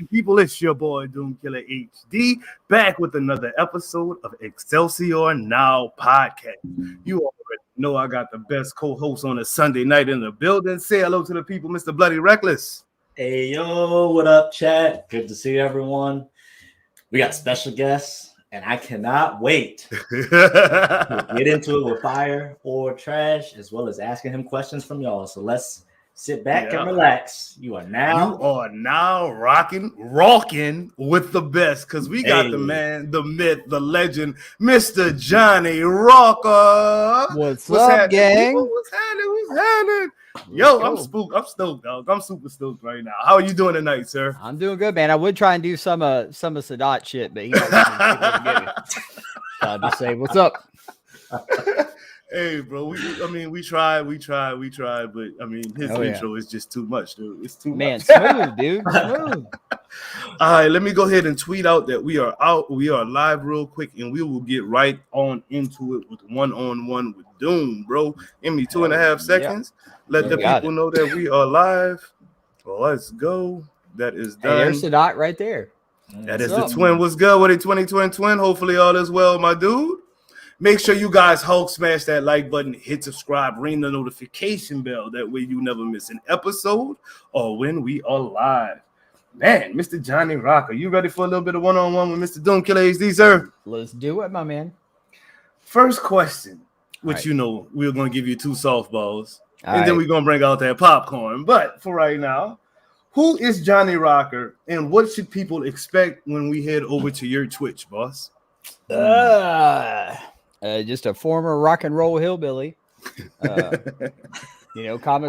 party people, it's your boy Doomkiller HD back with another episode of Excelsior Now Podcast. You already know I got the best co-host on a Sunday night in the building. Say hello to the people, Mr. Bloody Reckless. Hey, yo, what up, chat? Good to see everyone. We got special guests, and I cannot wait to get into it with fire or trash, as well as asking him questions from y'all. So let's sit back and relax. You are now rocking with the best, because we got the man, the myth, the legend, Mr. Johnny Rawker. What's up, gang? What's happening? Yo, I'm spooked. I'm stoked, dog. I'm super stoked right now. How are you doing tonight, sir? I'm doing good, man. I would try and do some of Sadat shit, but he doesn't get it. So I'll just say, what's up? Hey, bro. We tried, but I mean, his intro is just too much, dude. It's too much. Smooth, dude. Smooth. All right, let me go ahead and tweet out that we are out. We are live real quick, and we will get right on into it with one-on-one with Doom, bro. Give me 2.5 seconds. Let the people know that we are live. Well, let's go. That is done. Hey, there's Sadat right there. That is the twin. What's good with it? 2020 twin. Hopefully all is well, my dude. Make sure you guys Hulk smash that like button, hit subscribe, ring the notification bell. That way you never miss an episode or when we are live. Man, Mr. Johnny Rawker, you ready for a little bit of one-on-one with Mr. Doomkiller HD, sir? Let's do it, my man. First question, which you know we're going to give you 2 softballs, and then we're going to bring out that popcorn. But for right now, who is Johnny Rawker, and what should people expect when we head over to your Twitch, boss? Just a former rock and roll hillbilly, comic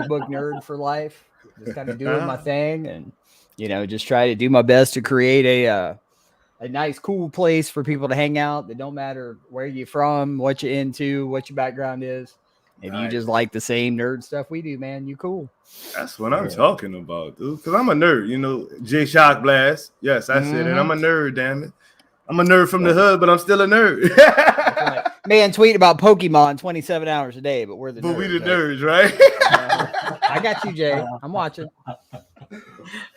book nerd for life. Just kind of doing my thing, and just try to do my best to create a nice, cool place for people to hang out. That don't matter where you're from, what you're into, what your background is. If you just like the same nerd stuff we do, man, you cool. That's what I'm talking about, dude. Because I'm a nerd, J Shock Blast. Yes, I said it. I'm a nerd, damn it. I'm a nerd from the hood, but I'm still a nerd. Man, tweet about Pokemon 27 hours a day, but we're the nerds. We the nerds, right? I got you, Jay. I'm watching.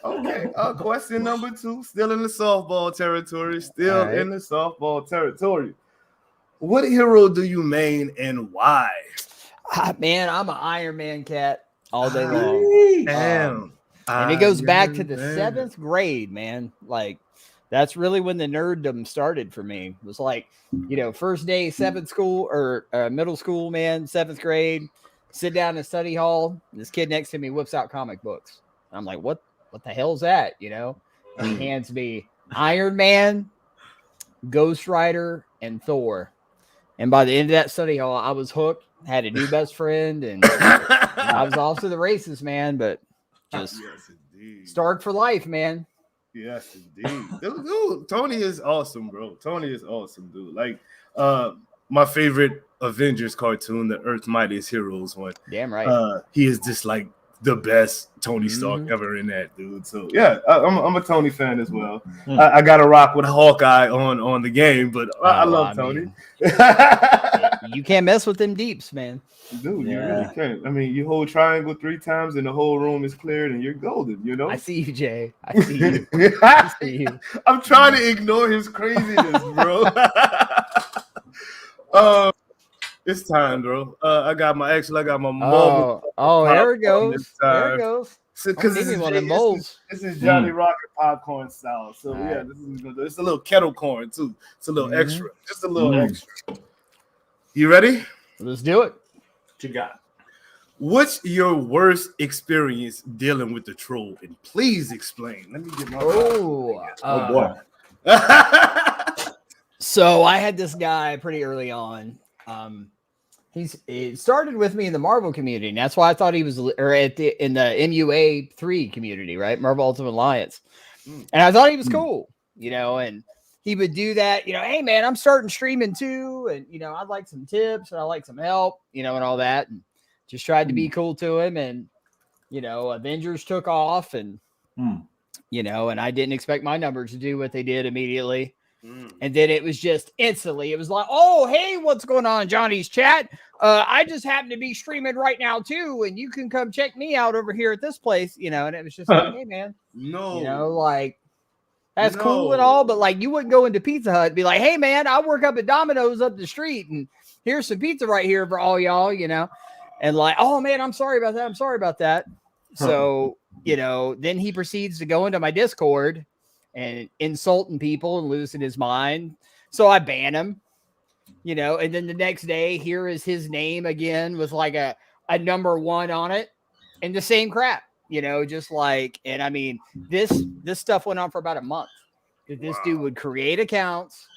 Okay. Question number 2. Still in the softball territory. What hero do you main and why? Man, I'm an Iron Man cat all day long. Damn. And it goes back to the 7th grade, man. Like, that's really when the nerddom started for me. It was like, first day, 7th school or middle school, man, 7th grade, sit down in the study hall. And this kid next to me whips out comic books. I'm like, what the hell's that? And he hands me Iron Man, Ghost Rider, and Thor. And by the end of that study hall, I was hooked, had a new best friend, and I was off to the races, man. But just starred for life, man. Yes, indeed. Dude, Tony is awesome, bro. Tony is awesome, dude. Like, my favorite Avengers cartoon, the Earth's Mightiest Heroes one. Damn right. He is just like the best Tony Stark ever in that, dude. So yeah, I'm a Tony fan as well. I got to rock with Hawkeye on the game, but I love Tony. You can't mess with them deeps, man. Dude, you really can't. I mean, you hold triangle 3 times and the whole room is cleared and you're golden, I see you, Jay. I see you. I see you. I'm trying to ignore his craziness, bro. It's time, bro. I got my mug. Oh, there it goes. There it goes. Because this is Johnny Rawker popcorn style. So it's a little kettle corn too. It's a little extra. Just a little extra. You ready? Let's do it. What you got? What's your worst experience dealing with the troll? And please explain. Let me get my boy. So I had this guy pretty early on. He started with me in the Marvel community, and that's why I thought he was in the MUA 3 community, right? Marvel Ultimate Alliance. And I thought he was cool, and he would do that, hey man, I'm starting streaming too, and I'd like some tips and I'd like some help, and all that, and just tried to be cool to him. And Avengers took off, and and I didn't expect my numbers to do what they did immediately. And then it was just instantly, it was like, oh, hey, what's going on in Johnny's chat? I just happen to be streaming right now too, and you can come check me out over here at this place, and it was just like, hey man, no, That's cool and all, but like you wouldn't go into Pizza Hut and be like, hey man, I work up at Domino's up the street and here's some pizza right here for all y'all, and like, oh man, I'm sorry about that. So, then he proceeds to go into my Discord and insulting people and losing his mind. So I ban him, and then the next day, here is his name again with like a number 1 on it and the same crap, just like, and I mean, this stuff went on for about a month. That this dude would create accounts,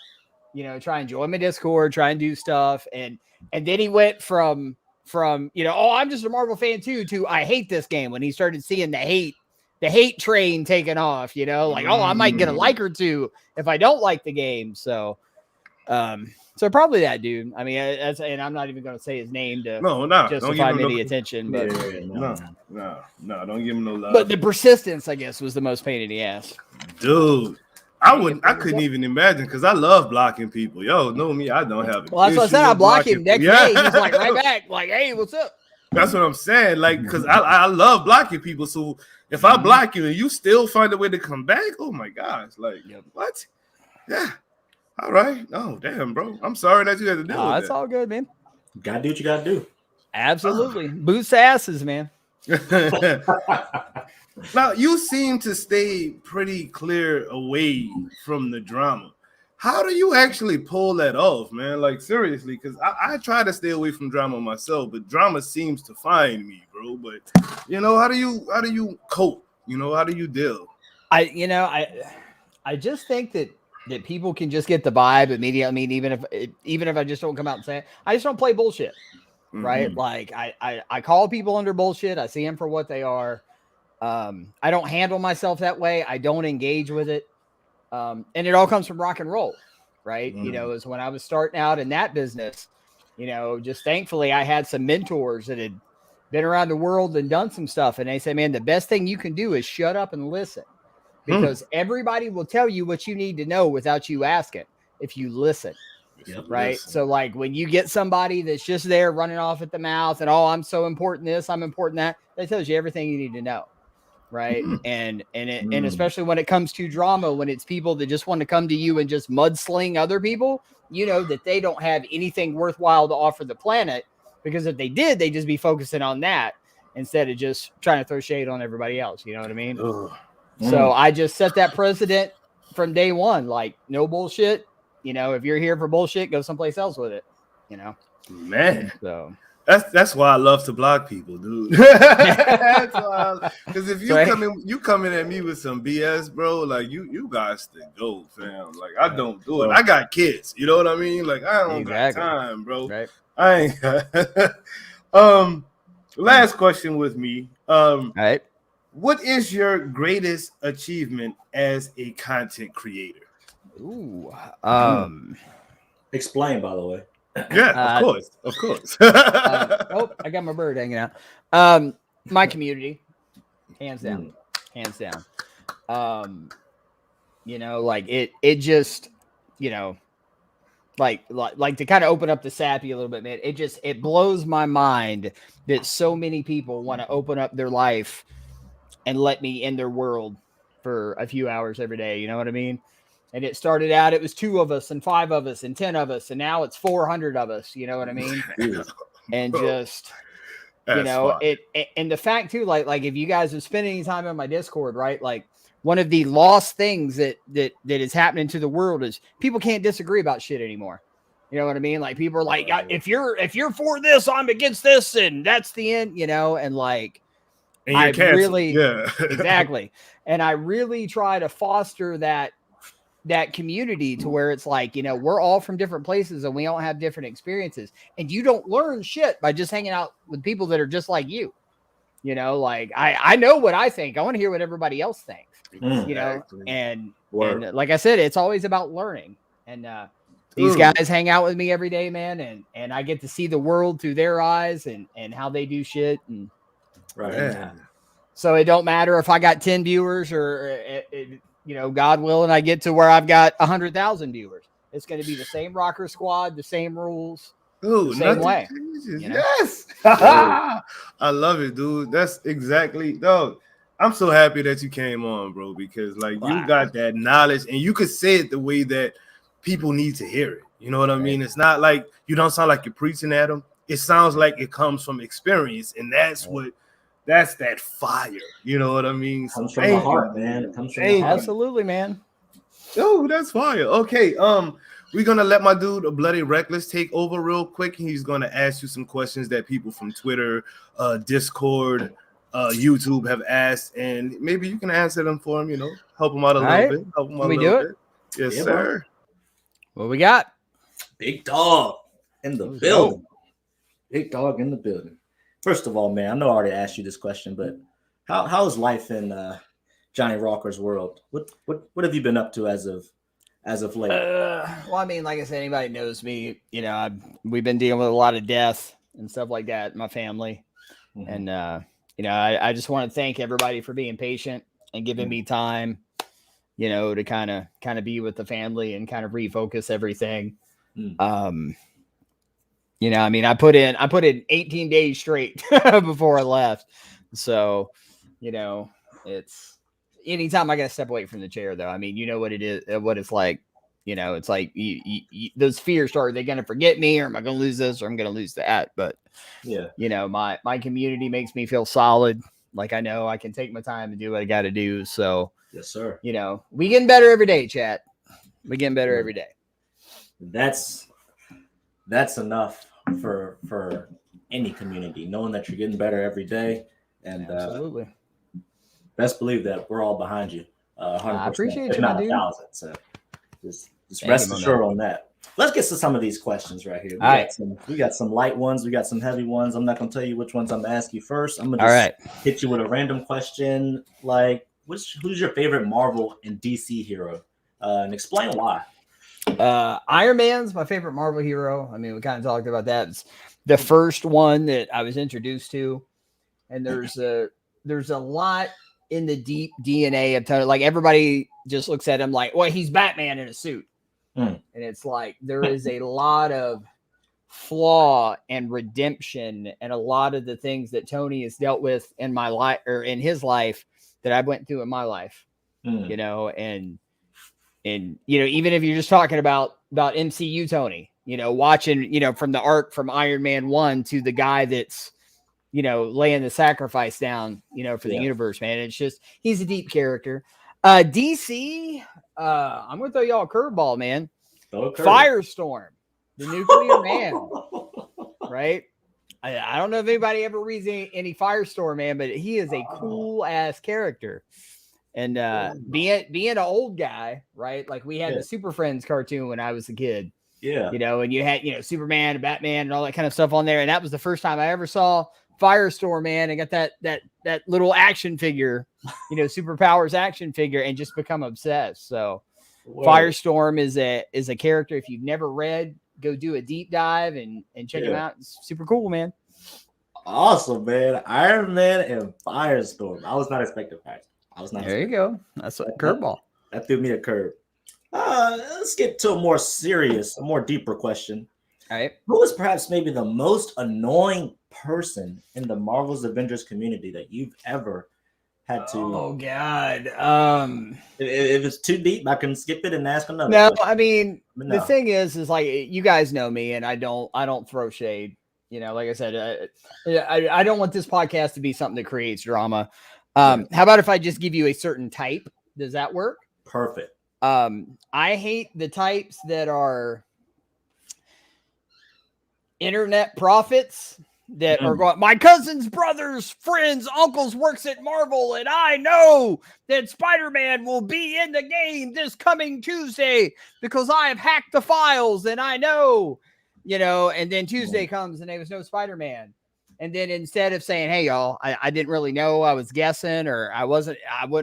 try and join my Discord, try and do stuff. And then he went from, oh, I'm just a Marvel fan too, to I hate this game, when he started seeing the hate train taking off, like, oh, I might get a like or two if I don't like the game. So probably that dude. I mean, and I'm not even going to say his name to justify any attention, but no, don't give him no love. But the persistence, I guess, was the most pain in the ass. Dude, I couldn't even imagine, because I love blocking people. Yo, know me, I don't have it. Well, that's what I said. I block him next day. He's like right back, like, hey, what's up? That's what I'm saying. Like, because I love blocking people. So if I block you and you still find a way to come back, oh my gosh, like, what? Yeah. All right. Oh, damn, bro. I'm sorry that you had to do that. That's all good, man. You gotta do what you gotta do. Absolutely. Boost asses, man. Now, you seem to stay pretty clear away from the drama. How do you actually pull that off, man? Like, seriously, because I try to stay away from drama myself, but drama seems to find me, bro. But, how do you cope? How do you deal? I just think that people can just get the vibe immediately. I mean, even if I just don't come out and say it, I just don't play bullshit, right? Like I call people under bullshit. I see them for what they are. I don't handle myself that way. I don't engage with it. And it all comes from rock and roll, right? Is when I was starting out in that business, just thankfully I had some mentors that had been around the world and done some stuff. And they say, man, the best thing you can do is shut up and listen, because everybody will tell you what you need to know without you asking if you listen. Right. Listen. So like when you get somebody that's just there running off at the mouth and, oh, I'm so important this, I'm important that tells you everything you need to know. Right. And especially when it comes to drama, when it's people that just want to come to you and just mudsling other people, that they don't have anything worthwhile to offer the planet, because if they did, they'd just be focusing on that instead of just trying to throw shade on everybody else. You know what I mean? So I just set that precedent from day one, like no bullshit. If you're here for bullshit, go someplace else with it, man. So that's why I love to block people, dude. That's why, because if you coming at me with some BS, bro, like you guys to go, fam. Like I don't do it. I got kids, you know what I mean? Like I don't got time, bro. Right. I ain't got last question with me. All right. What is your greatest achievement as a content creator? Ooh. Explain, by the way. Yeah, of course. I got my bird hanging out. My community, hands down. Like it just, like to kind of open up the sappy a little bit, man. It blows my mind that so many people want to open up their life and let me in their world for a few hours every day. You know what I mean? And it started out, it was 2 of us and 5 of us and 10 of us. And now it's 400 of us. You know what I mean? And just, and the fact too, like if you guys have spent any time on my Discord, right? Like one of the lost things that is happening to the world is people can't disagree about shit anymore. You know what I mean? Like people are like, if you're for this, I'm against this. And that's the end, and like, and exactly. And I really try to foster that community to where it's like, we're all from different places and we all have different experiences, and you don't learn shit by just hanging out with people that are just like you. Like I know what I think. I want to hear what everybody else thinks, and like I said, it's always about learning. And these guys hang out with me every day, man. And I get to see the world through their eyes and how they do shit. And so it don't matter if I got 10 viewers or God willing, I get to where I've got 100,000 viewers. It's going to be the same rocker squad, the same rules, the same way. Yes. I love it, dude. That's exactly, dog. I'm so happy that you came on, bro, because like you got that knowledge and you could say it the way that people need to hear it. You know what I mean? It's not like you don't sound like you're preaching at them. It sounds like it comes from experience, and that's that fire. You know what I mean? It comes from the heart, man. It comes from the heart. Absolutely, man. Oh, that's fire. Okay, we're gonna let my dude a Bloody Reckless take over real quick. He's gonna ask you some questions that people from Twitter, Discord, YouTube have asked, and maybe you can answer them for him. You know, help him out a little bit. Help him out a little bit. Yes, sir. What we got? Big dog in the building. Big dog in the building. First of all, man, I know I already asked you this question, but how is life in Johnny Rawker's world? What have you been up to as of late? Well, I mean, like I said, anybody knows me. You know, we've been dealing with a lot of death and stuff like that in my family, and you know, I just want to thank everybody for being patient and giving me time. You know, to kind of be with the family and kind of refocus everything. You know, I mean, I put in 18 days straight before I left. So, you know, it's anytime I got to step away from the chair, though. I mean, you know what it is, what it's like. You know, it's like those fears start. Are they going to forget me, or am I going to lose this, or I'm going to lose that? But yeah, you know, my community makes me feel solid. Like I know I can take my time and do what I got to do. So. Yes, sir. You know, we getting better every day, chat. We getting better every day. That's enough for any community, knowing that you're getting better every day. And absolutely, best believe that we're all behind you. 100%. I appreciate you, not my dude. 1,000. So just rest assured on that. Let's get to some of these questions right here. We got some light ones. We got some heavy ones. I'm not going to tell you which ones I'm going to ask you first. I'm going to hit you with a random question like, who's your favorite Marvel and DC hero? And explain why. Iron Man's my favorite Marvel hero. I mean, we kind of talked about that. It's the first one that I was introduced to, and there's a lot in the deep DNA of Tony. Like everybody just looks at him like, well, he's Batman in a suit, and it's like there is a lot of flaw and redemption, and a lot of the things that Tony has dealt with in my life or in his life that I went through in my life, you know, and, you know, even if you're just talking about MCU Tony, you know, watching, you know, from the arc from Iron Man 1 to the guy that's, you know, laying the sacrifice down, you know, for the universe, man. It's just, he's a deep character. DC, I'm going to throw y'all a curveball, man. Firestorm, the nuclear man, right? I don't know if anybody ever reads any Firestorm, man, but he is a cool ass character. And being an old guy, right? Like we had the Super Friends cartoon when I was a kid. Yeah. You know, and you had, you know, Superman and Batman and all that kind of stuff on there. And that was the first time I ever saw Firestorm, man. I got that little action figure, you know, superpowers action figure, and just become obsessed. So Firestorm is a character. If you've never read, go do a deep dive and check him out. It's super cool, man. Awesome, man. Iron Man and Firestorm. I was not expecting Firestorm. There you go. That's a curveball. That threw me a curve. Let's get to a more serious, a more deeper question. All right. Who is perhaps maybe the most annoying person in the Marvel's Avengers community that you've ever had to? Oh God. If it's too deep, I can skip it and ask another. No, question. I mean, the thing is like you guys know me, and I don't throw shade. You know, like I said, I don't want this podcast to be something that creates drama. How about if I just give you a certain type? Does that work? Perfect. I hate the types that are internet prophets that are going, my cousin's brother's friends, uncles works at Marvel, and I know that Spider-Man will be in the game this coming Tuesday because I have hacked the files, and I know, you know, and then Tuesday comes and there was no Spider-Man. And then instead of saying, hey, y'all, I didn't really know, I was guessing, or I wasn't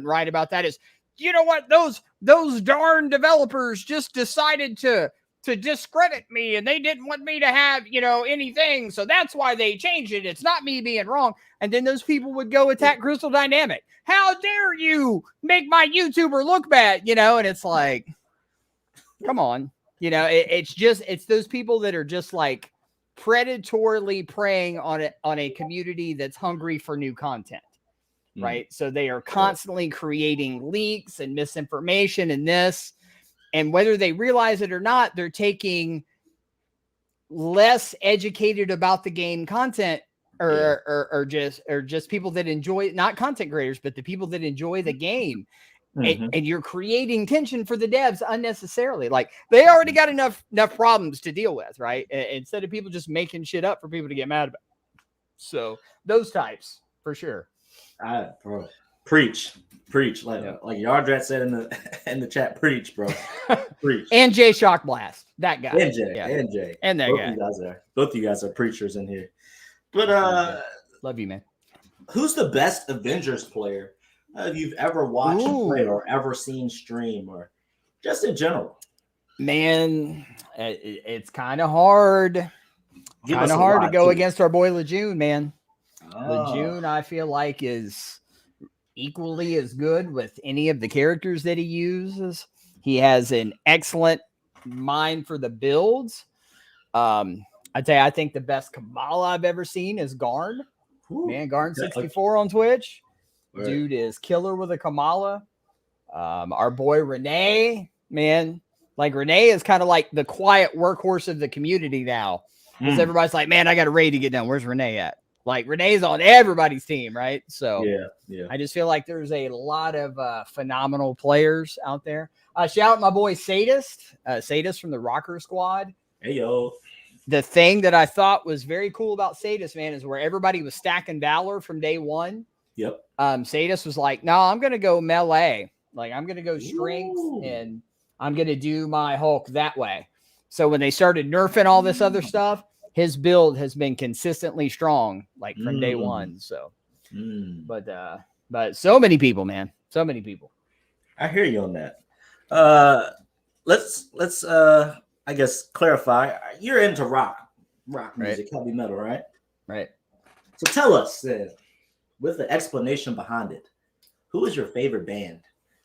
right about that, is, you know what, those darn developers just decided to discredit me, and they didn't want me to have, you know, anything. So that's why they changed it. It's not me being wrong. And then those people would go attack Crystal Dynamic. How dare you make my YouTuber look bad, you know? And it's like, come on, you know, it's those people that are just like predatorily preying on a community that's hungry for new content. right? So they are constantly creating leaks and misinformation and this. And whether they realize it or not, they're taking less educated about the game content or just people that enjoy, not content creators, but the people that enjoy the game. And you're creating tension for the devs unnecessarily. Like they already got enough problems to deal with, right? Instead of people just making shit up for people to get mad about. So those types for sure. Bro, preach. Like Yardrat said in the chat, preach, bro. Preach. And Jay Shock Blast, that guy. And Jay. And that guy. Both of you guys are preachers in here. But love you, man. Who's the best Avengers player you've ever watched play or ever seen stream or just in general? Man, it's kind of hard. Kind of hard to go against our boy Lejeune, man. Lejeune, I feel like, is equally as good with any of the characters that he uses. He has an excellent mind for the builds. I'd say I think the best Kamala I've ever seen is Garn. Man, Garn64 on Twitch. Right. Dude is killer with a Kamala. Our boy Renee, man. Like Renee is kind of like the quiet workhorse of the community now. Because everybody's like, man, I got a raid to get done. Where's Renee at? Like Renee's on everybody's team, right? So yeah. I just feel like there's a lot of phenomenal players out there. Shout out my boy Sadist. Sadist from the Rawker squad. Hey, yo. The thing that I thought was very cool about Sadist, man, is where everybody was stacking Valor from day one. Yep. Sadist was like, no, I'm going to go melee. Like, I'm going to go strength and I'm going to do my Hulk that way. So when they started nerfing all this other stuff, his build has been consistently strong, like from day one. So, but so many people, man, so many people. I hear you on that. Let's I guess clarify. You're into rock music, heavy metal, right? Right. So tell us then, with the explanation behind it, who is your favorite band?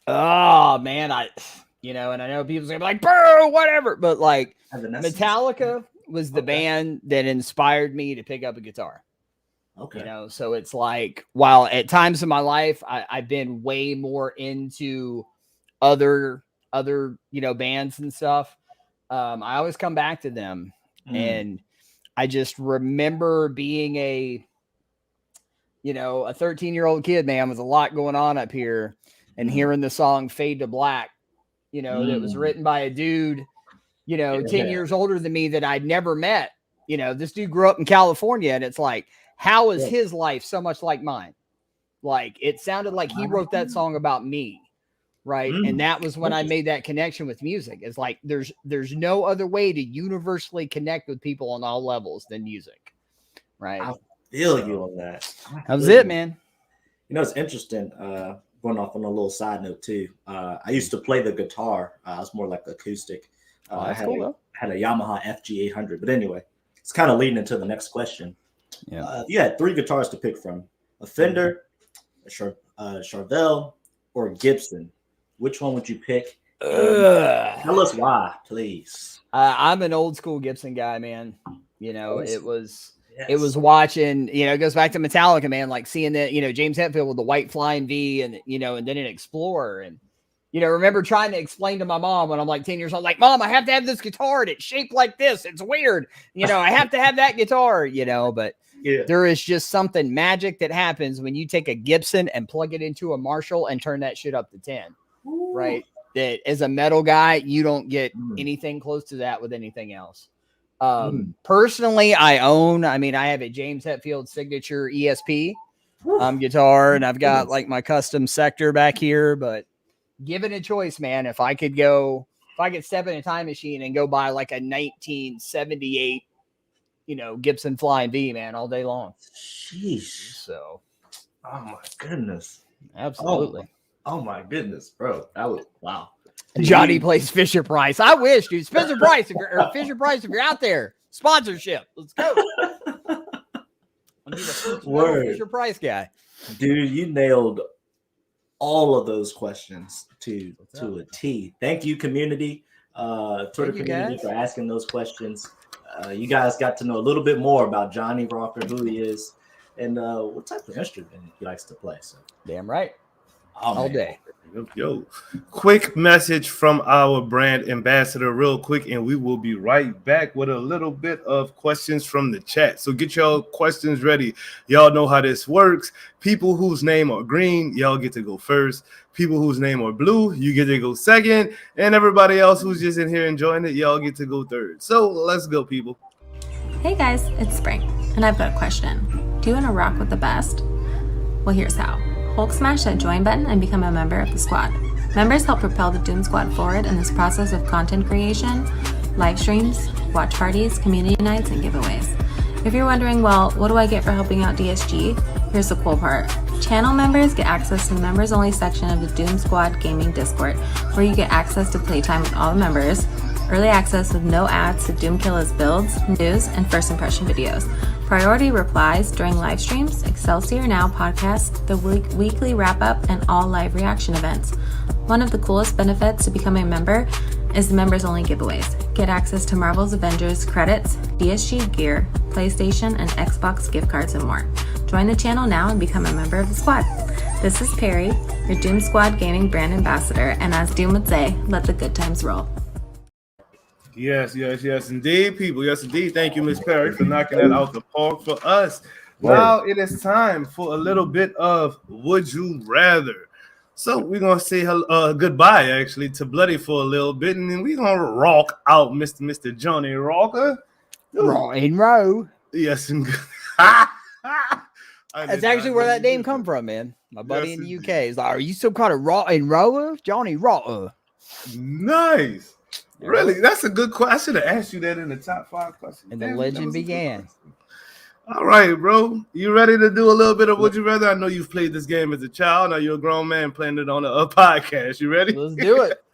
Oh man, and I know people's gonna be like, bro, whatever, but like Metallica was the band that inspired me to pick up a guitar. Okay. So it's like, while at times in my life I've been way more into other bands and stuff. I always come back to them. And I just remember being a 13-year-old kid, man, with a lot going on up here, and hearing the song Fade to Black, that was written by a dude, 10 years older than me that I'd never met. This dude grew up in California, and it's like, how is his life so much like mine? Like, it sounded like he wrote that song about me. Right. And that was when I made that connection with music. It's like, there's no other way to universally connect with people on all levels than music. Right. I feel you on that. That was it, man. It's interesting. Going off on a little side note too. I used to play the guitar. I was more like acoustic. I had a Yamaha FG800. But anyway, it's kind of leading into the next question. Yeah. If you had 3 guitars to pick from, a Fender, a Charvel, or Gibson, which one would you pick? Tell us why, please. I'm an old school Gibson guy, man. It was watching, it goes back to Metallica, man, like seeing that, James Hetfield with the white flying V and then an Explorer. And, remember trying to explain to my mom when I'm like 10 years old, like, Mom, I have to have this guitar and it's shaped like this. It's weird. I have to have that guitar, but there is just something magic that happens when you take a Gibson and plug it into a Marshall and turn that shit up to 10. Ooh. Right. That as a metal guy, you don't get anything close to that with anything else. Personally, I have a James Hetfield signature ESP guitar, and I've got like my custom Sector back here, but given a choice, man, if I could step in a time machine and go buy like a 1978, Gibson Flying V, man, all day long. Jeez. So, oh my goodness. Absolutely. Oh my goodness, bro. That was wow. Johnny plays Fisher Price. I wish, dude. Fisher Price, if you're out there, sponsorship. Let's go. I'm a Fisher Price guy. Dude, you nailed all of those questions to a T. Thank you, community, Twitter community, for asking those questions. You guys got to know a little bit more about Johnny Rawker, who he is, and what type of instrument he likes to play. So Damn right. all All day. Yo, quick message from our brand ambassador, real quick, and we will be right back with a little bit of questions from the chat. So get your questions ready. Y'all know how this works. People whose name are green, y'all get to go first. People whose name are blue, you get to go second. And everybody else who's just in here enjoying it, y'all get to go third. So let's go, people. Hey guys, it's Spring, and I've got a question. Do you want to rock with the best? Well, here's how. Hulk smash that join button and become a member of the squad. Members help propel the Doom Squad forward in this process of content creation, live streams, watch parties, community nights, and giveaways. If you're wondering, well, what do I get for helping out DSG? Here's the cool part. Channel members get access to the members only section of the Doom Squad Gaming Discord, where you get access to playtime with all the members, early access with no ads to Doom Killer's builds, news, and first impression videos, priority replies during live streams, Excelsior Now Podcast, the weekly wrap-up, and all live reaction events. One of the coolest benefits to becoming a member is the members-only giveaways. Get access to Marvel's Avengers credits, DSG gear, PlayStation and Xbox gift cards, and more. Join the channel now and become a member of the squad. This is Perry, your Doom Squad Gaming brand ambassador, and as Doom would say, let the good times roll. Yes, indeed, people. Yes, indeed. Thank you, Miss Perry, for knocking that out the park for us. Now it is time for a little bit of Would You Rather. So we're going to say goodbye, actually, to Bloody for a little bit, and then we're going to rock out Mr. Johnny Rawker. Raw and row. Yes, and That's actually where that name come from, man. My buddy in the UK is like, are you some kind of raw and rower? Johnny Rawker. Nice. Really? That's a good question. I should have asked you that in the top 5 questions. And the legend began. All right, bro. You ready to do a little bit of Would You Rather? I know you've played this game as a child. Now you're a grown man playing it on a podcast. You ready? Let's do it.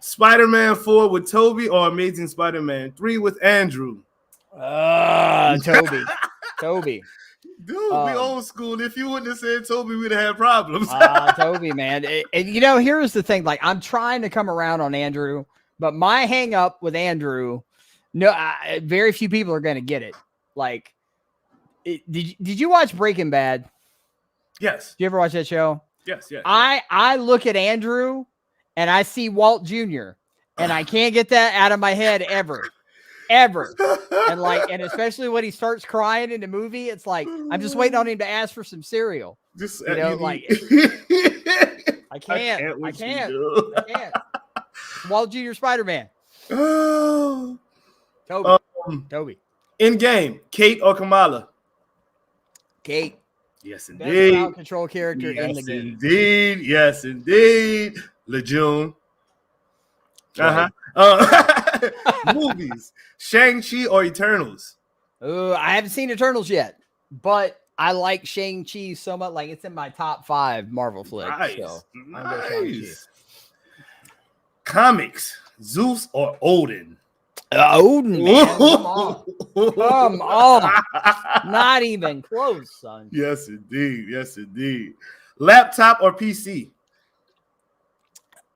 Spider-Man 4 with Toby or Amazing Spider-Man 3 with Andrew? Toby. Toby. Dude, we old school. If you wouldn't have said Toby, we'd have had problems. Toby, man. And here's the thing. Like, I'm trying to come around on Andrew, but my hang up with Andrew, very few people are going to get it. Like, did you watch Breaking Bad? Yes. Did you ever watch that show? Yes. I look at Andrew and I see Walt Jr. and I can't get that out of my head ever. And especially when he starts crying in the movie, it's like I'm just waiting on him to ask for some cereal. Just I can't. Walt Jr. Spider-Man. Oh. Toby. In game, Kate or Kamala? Kate. Yes, Best indeed. crowd control character in the game. Yes, indeed. Lejeune. Movies, Shang-Chi or Eternals? I haven't seen Eternals yet, but I like Shang-Chi so much. Like, it's in my top 5 Marvel flicks. Nice. So Nice. Comics, Zeus or Odin? Odin, man. Come on. Not even close, son. Yes, indeed. Laptop or PC?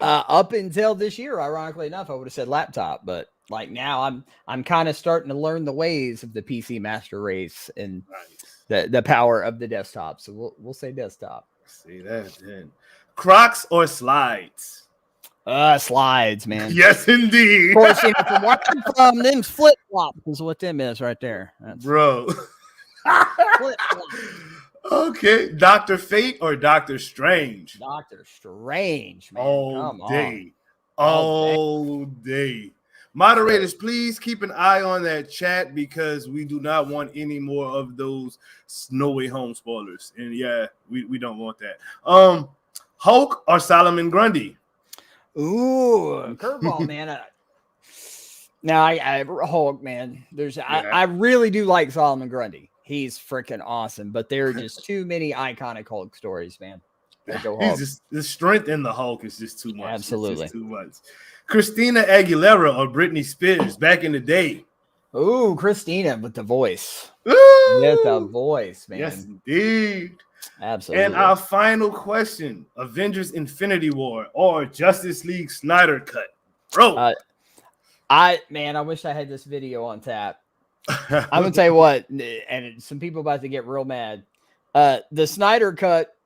Up until this year, ironically enough, I would have said laptop, but like now I'm kind of starting to learn the ways of the PC master race and the power of the desktop. So we'll say desktop. See that then. Crocs or slides? Slides, man. Yes, indeed. Of course, from watching from them flip flops is what them is right there. That's bro. flip-flop. Okay, Dr. Fate or Dr. Strange? Dr. Strange, man. All day. Moderators, please keep an eye on that chat because we do not want any more of those snowy home spoilers. And yeah, we don't want that. Hulk or Solomon Grundy? Ooh, curveball, man. Now I Hulk, man. I really do like Solomon Grundy. He's freaking awesome, but there are just too many iconic Hulk stories, man. He's just the strength in the Hulk is just too much. Absolutely, too much. Christina Aguilera or Britney Spears back in the day? Ooh, Christina with the voice. Ooh. With the voice, man. Yes, indeed. Absolutely. And our final question: Avengers: Infinity War or Justice League Snyder Cut, bro? I wish I had this video on tap. I'm gonna tell you what, and some people about to get real mad. The Snyder cut,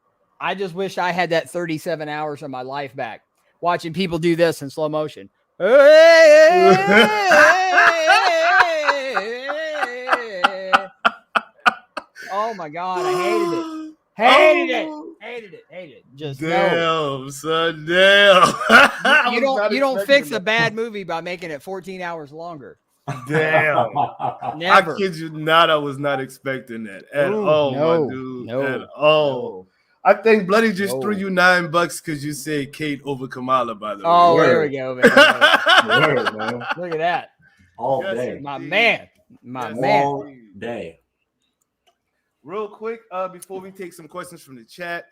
I just wish I had that 37 hours of my life back watching people do this in slow motion. Oh my God, I hated it. Hated it. Just damn, son, damn. You don't fix a bad movie by making it 14 hours longer. Damn. Never. I kid you not, I was not expecting that at all, my dude. At all. I think Bloody just threw you $9 because you said Kate over Kamala, by the way. Oh, there we go, man. Look at that. All day. My man. All day. Real quick, before we take some questions from the chat,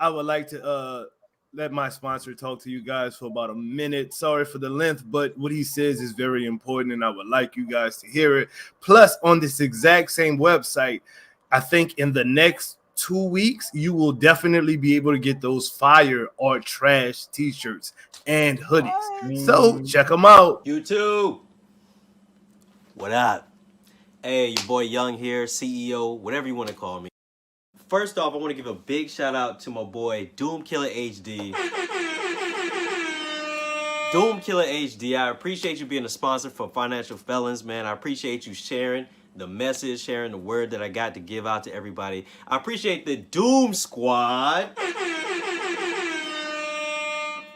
I would like to let my sponsor talk to you guys for about a minute. Sorry for the length, but what he says is very important, and I would like you guys to hear it. Plus, on this exact same website, I think in the next 2 weeks, you will definitely be able to get those fire or trash t-shirts and hoodies. So check them out. YouTube. What up? Hey, your boy Young here, CEO, whatever you want to call me. First off, I want to give a big shout out to my boy Doom Killer HD. Doom Killer HD, I appreciate you being a sponsor for Financial Felons, man. I appreciate you sharing the message, sharing the word that I got to give out to everybody. I appreciate the Doom Squad.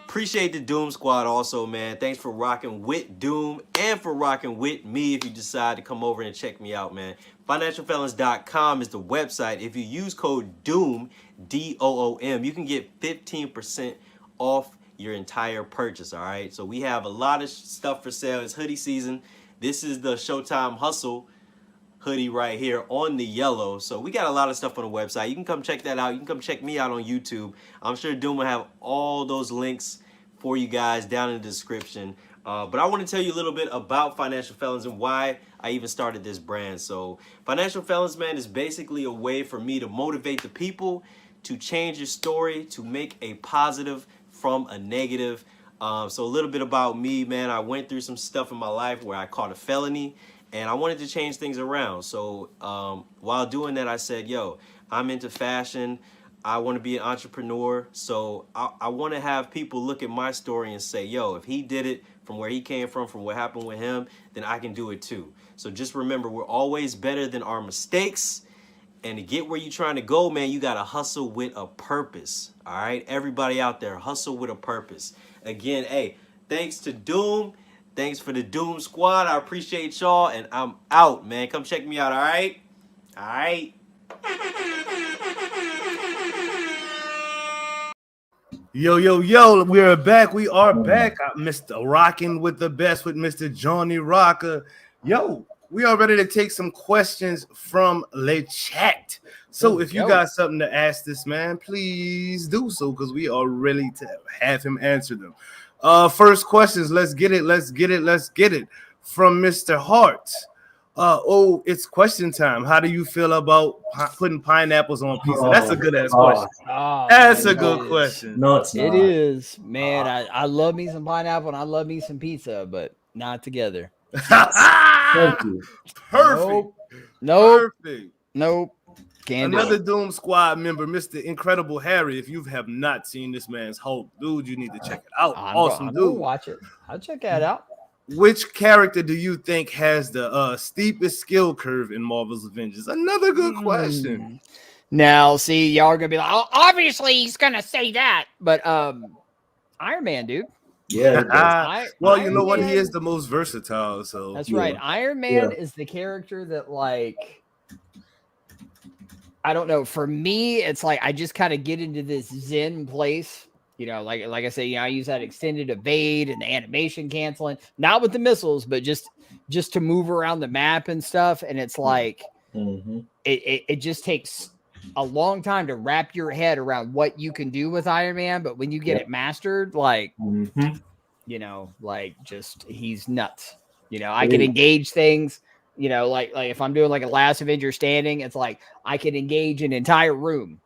Appreciate the Doom Squad also, man. Thanks for rocking with Doom and for rocking with me if you decide to come over and check me out, man. FinancialFelons.com is the website. If you use code DOOM, D-O-O-M, you can get 15% off your entire purchase, all right? So we have a lot of stuff for sale. It's hoodie season. This is the Showtime Hustle hoodie right here on the yellow. So we got a lot of stuff on the website. You can come check that out. You can come check me out on YouTube. I'm sure Doom will have all those links for you guys down in the description. But I want to tell you a little bit about Financial Felons and why I even started this brand. So Financial Felons, man, is basically a way for me to motivate the people to change your story, to make a positive from a negative. So a little bit about me, man. I went through some stuff in my life where I caught a felony and I wanted to change things around. So while doing that, I said, yo, I'm into fashion. I want to be an entrepreneur. So I want to have people look at my story and say, yo, if he did it from where he came from what happened with him, then I can do it too. So just remember, we're always better than our mistakes. And to get where you're trying to go, man, you got to hustle with a purpose. All right? Everybody out there, hustle with a purpose. Again, hey, thanks to Doom. Thanks for the Doom Squad. I appreciate y'all. And I'm out, man. Come check me out, all right? All right? Yo, we're back. We are back. Mr. Rocking with the best with Mr. Johnny Rawker. Yo, we are ready to take some questions from the chat. So if you got something to ask this man, please do so because we are ready to have him answer them. First questions. Let's get it. From Mr. Hart. It's question time. How do you feel about putting pineapples on pizza? That's a good ass question. That's a good question. No, it's not. It is, man. I love me some pineapple and I love me some pizza, but not together. Thank you. Perfect. Nope. Perfect. Nope. Can't Another Doom Squad member, Mr. Incredible Harry. If you have not seen this man's Hulk, dude, you need to check it out. Awesome, dude. Watch it. I'll check that out. Which character do you think has the steepest skill curve in Marvel's Avengers? Another good question. Now, see, y'all are gonna be like, oh, obviously he's gonna say that, but Iron Man, dude. Yeah. Well, you know what? He is the most versatile. So that's right. Iron Man is the character that, like, I don't know. For me, it's like I just kind of get into this zen place. You know, like I say, I use that extended evade and the animation canceling, not with the missiles, but just to move around the map and stuff. And it's like it just takes a long time to wrap your head around what you can do with Iron Man. But when you get it mastered, like, you know, like just he's nuts. You know, I can engage things. You know, like if I'm doing like a Last Avenger Standing, it's like I can engage an entire room.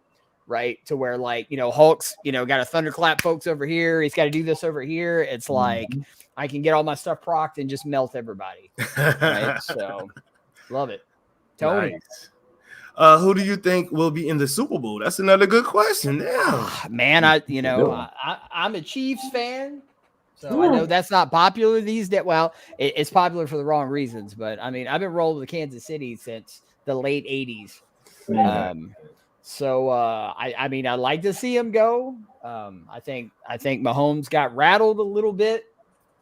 Right, to where, like, you know, Hulk's, you know, got a thunderclap folks over here. He's got to do this over here. It's like I can get all my stuff procced and just melt everybody. Right, so love it. Tony. Nice. Who do you think will be in the Super Bowl? That's another good question. Yeah. Man, I'm a Chiefs fan. So I know that's not popular these days. Well, it's popular for the wrong reasons, but I mean, I've been rolling with Kansas City since the late 80s. I mean, I'd like to see him go. I think Mahomes got rattled a little bit,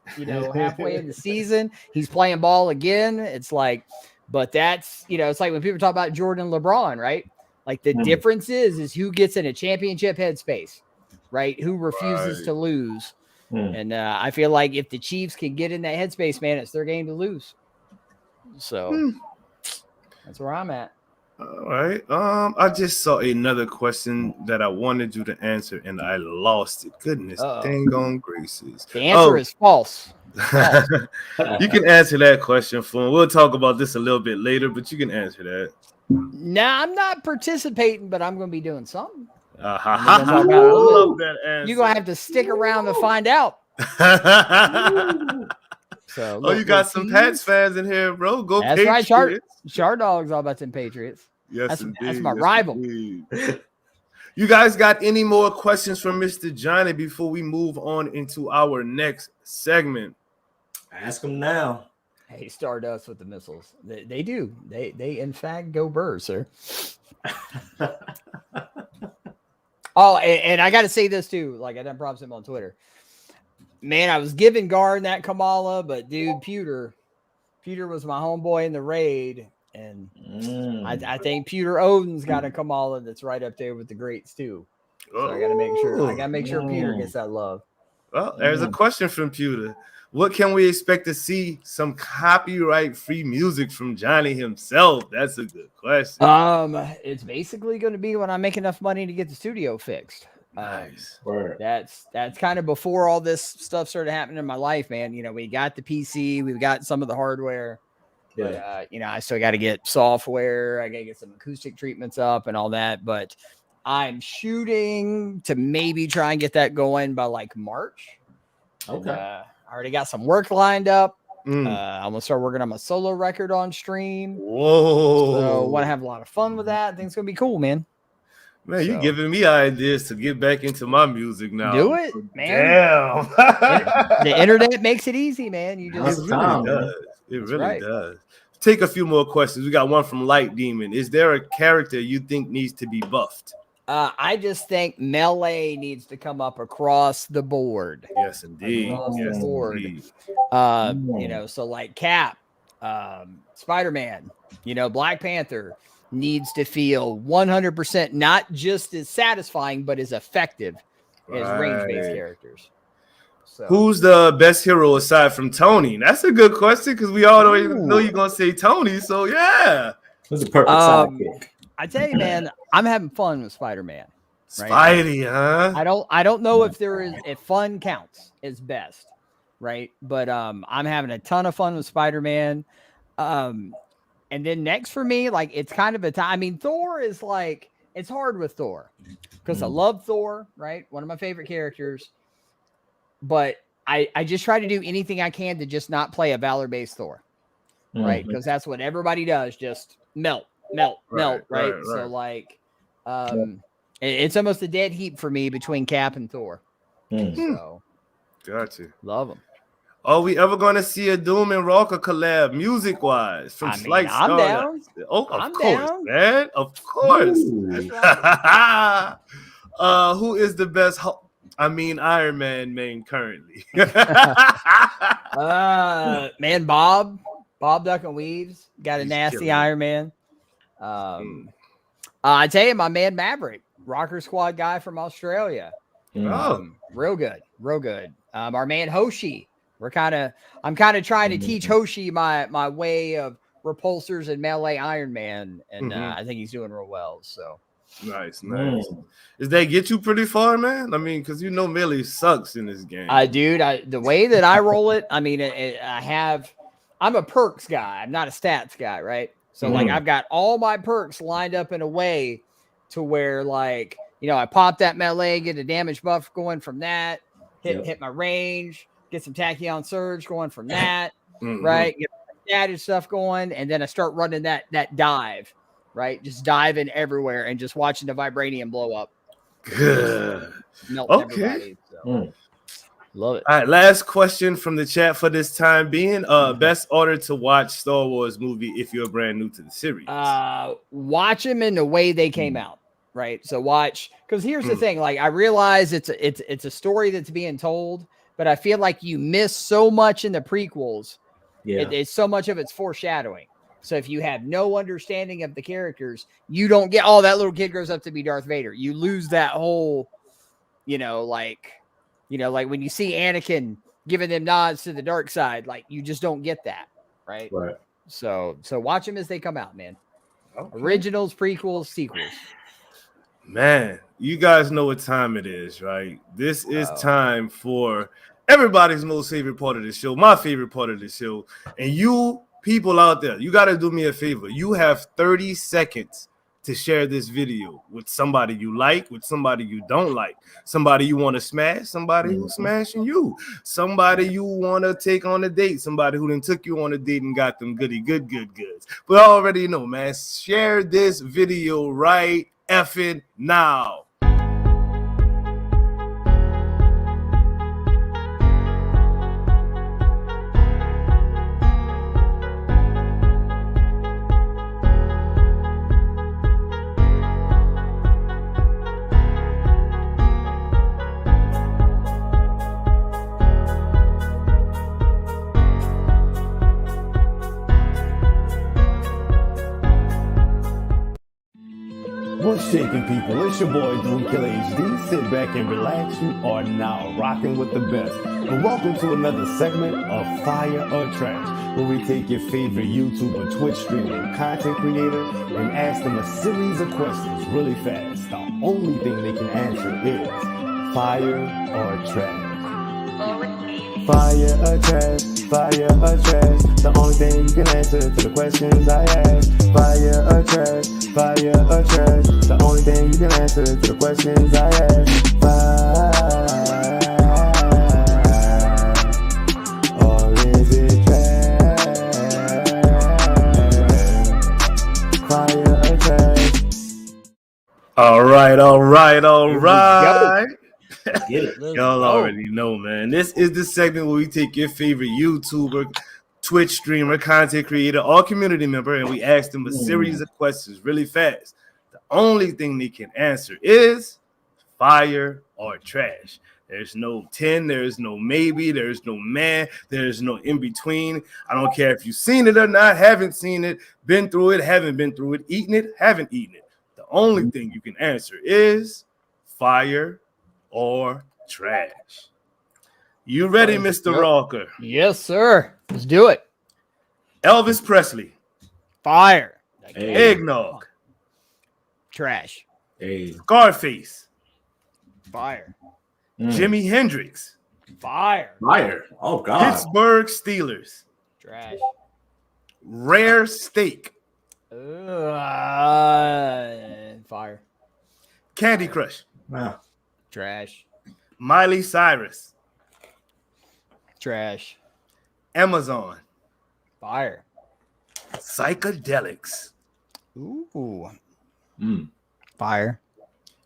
halfway in the season. He's playing ball again. It's like, but that's, it's like when people talk about Jordan and LeBron, right? Like the difference is who gets in a championship headspace, right? Who refuses to lose. And I feel like if the Chiefs can get in that headspace, man, it's their game to lose. So that's where I'm at. All right. I just saw another question that I wanted you to answer, and I lost it. Goodness dang on gracious. The answer is false. You can answer that question for me. We'll talk about this a little bit later, but you can answer that. Nah, I'm not participating, but I'm going to be doing something. I love that answer. You're going to have to stick around to find out. So, you got some Pats fans in here, bro. Go that's Patriots. Right. Char Dog's all about them Patriots. Yes, that's my rival. You guys got any more questions from Mr. Johnny before we move on into our next segment? Ask him now. Hey, Stardust with the missiles. They do. They in fact go Burr, sir. Oh, and I got to say this too. Like I done props him on Twitter. Man, I was giving Guard that Kamala, but dude, Pewter was my homeboy in the raid, and I think Pewter Odin's got a Kamala that's right up there with the greats too. So I got to make sure Pewter gets that love. Well, there's a question from Pewter. What can we expect to see? Some copyright-free music from Johnny himself? That's a good question. It's basically going to be when I make enough money to get the studio fixed. Nice. That's kind of before all this stuff started happening in my life, man. We got the PC, we've got some of the hardware, but I still got to get software. I got to get some acoustic treatments up and all that. But I'm shooting to maybe try and get that going by like March. Okay. And, I already got some work lined up. I'm gonna start working on my solo record on stream. Whoa! So want to have a lot of fun with that. I think it's gonna be cool, man. Man, you giving me ideas to get back into my music now. Do it, man. Damn. The internet makes it easy, man. You just It really does. Take a few more questions. We got one from Light Demon. Is there a character you think needs to be buffed? I just think melee needs to come up across the board. Yes, indeed. The board. Indeed. So like Cap, Spider-Man, Black Panther needs to feel 100% not just as satisfying, but as effective as range-based characters. So. Who's the best hero aside from Tony? That's a good question because we all know you're gonna say Tony. So yeah, who's the perfect sidekick? I tell you, man, I'm having fun with Spider-Man. Right? Spidey, huh? I don't know if fun counts as best, right? But I'm having a ton of fun with Spider-Man. And then next for me, like it's kind of a time. I mean, Thor is like it's hard with Thor because I love Thor, right? One of my favorite characters. But I just try to do anything I can to just not play a Valor-based Thor, right? Because that's what everybody does, just melt, right? So like, it's almost a dead heat for me between Cap and Thor. So, gotcha. Love them. Are we ever going to see a Doom and Rawker collab music-wise from Slight Star? I'm down. Oh, of course, man. Of course. Who is the best? Iron Man main currently. Man, Bob Duck and Weaves got a nasty Iron Man. I tell you, my man Maverick, Rocker Squad guy from Australia. Real good. Our man Hoshi. I'm kind of trying to teach Hoshi my way of repulsors and melee Iron Man, and I think he's doing real well. So nice. Does that get you pretty far, man? I mean, because melee sucks in this game. Dude, the way that I roll it, I mean, I'm a perks guy. I'm not a stats guy, right? So like I've got all my perks lined up in a way to where like, I pop that melee, get a damage buff going from that, hit my range, get some Tachyon Surge going from that, right? Get that stuff going, and then I start running that dive, right? Just diving everywhere and just watching the vibranium blow up. Good. Melt Okay. everybody. So. Love it. All right, last question from the chat for this time being. Best order to watch Star Wars movie if you're brand new to the series. Watch them in the way they came out, right? So watch, because here's the thing. Like, I realize it's a story that's being told, but I feel like you miss so much in the prequels. Yeah. It's so much of it's foreshadowing. So if you have no understanding of the characters, you don't get, oh, that little kid grows up to be Darth Vader. You lose that whole, like when you see Anakin giving them nods to the dark side, like you just don't get that, right? Right. So watch them as they come out, man. Okay. Originals, prequels, sequels. Man, you guys know what time it is, right? This is time for everybody's most favorite part of the show, my favorite part of the show. And you people out there, you got to do me a favor. You have 30 seconds to share this video with somebody you like, with somebody you don't like, somebody you want to smash, somebody who's smashing you, somebody you want to take on a date, somebody who then took you on a date and got them goody goods. But I already know, man, share this video right effing now. What's shaking, people? It's your boy Doom Killer HD. Sit back and relax. You are now rocking with the best. And welcome to another segment of Fire or Trash, where we take your favorite YouTube or Twitch streamer, content creator, and ask them a series of questions really fast. The only thing they can answer is fire or trash. Fire or trash, fire or trash. The only thing you can answer to the questions I ask. Fire or trash, fire or trash. The only thing you can answer to the questions I ask. Fire or is it trash? Fire or trash. All right. Get it. Y'all already know, man. This is the segment where we take your favorite YouTuber, Twitch streamer, content creator, or community member, and we ask them a series of questions really fast. The only thing they can answer is fire or trash. There's no 10, there's no maybe, there's no man, there's no in between. I don't care if you've seen it or not, haven't seen it, been through it, haven't been through it, eaten it, haven't eaten it. The only thing you can answer is fire or trash. You ready, Mr. Rawker? Yes, sir. Let's do it. Elvis Presley. Fire. Hey. Eggnog. Trash. Hey. Scarface. Fire. Jimi Hendrix. Fire. Fire. Oh, God. Pittsburgh Steelers. Trash. Rare steak. Fire. Candy Crush. Wow. Trash. Miley Cyrus. Trash. Amazon. Fire. Psychedelics. Ooh. Fire.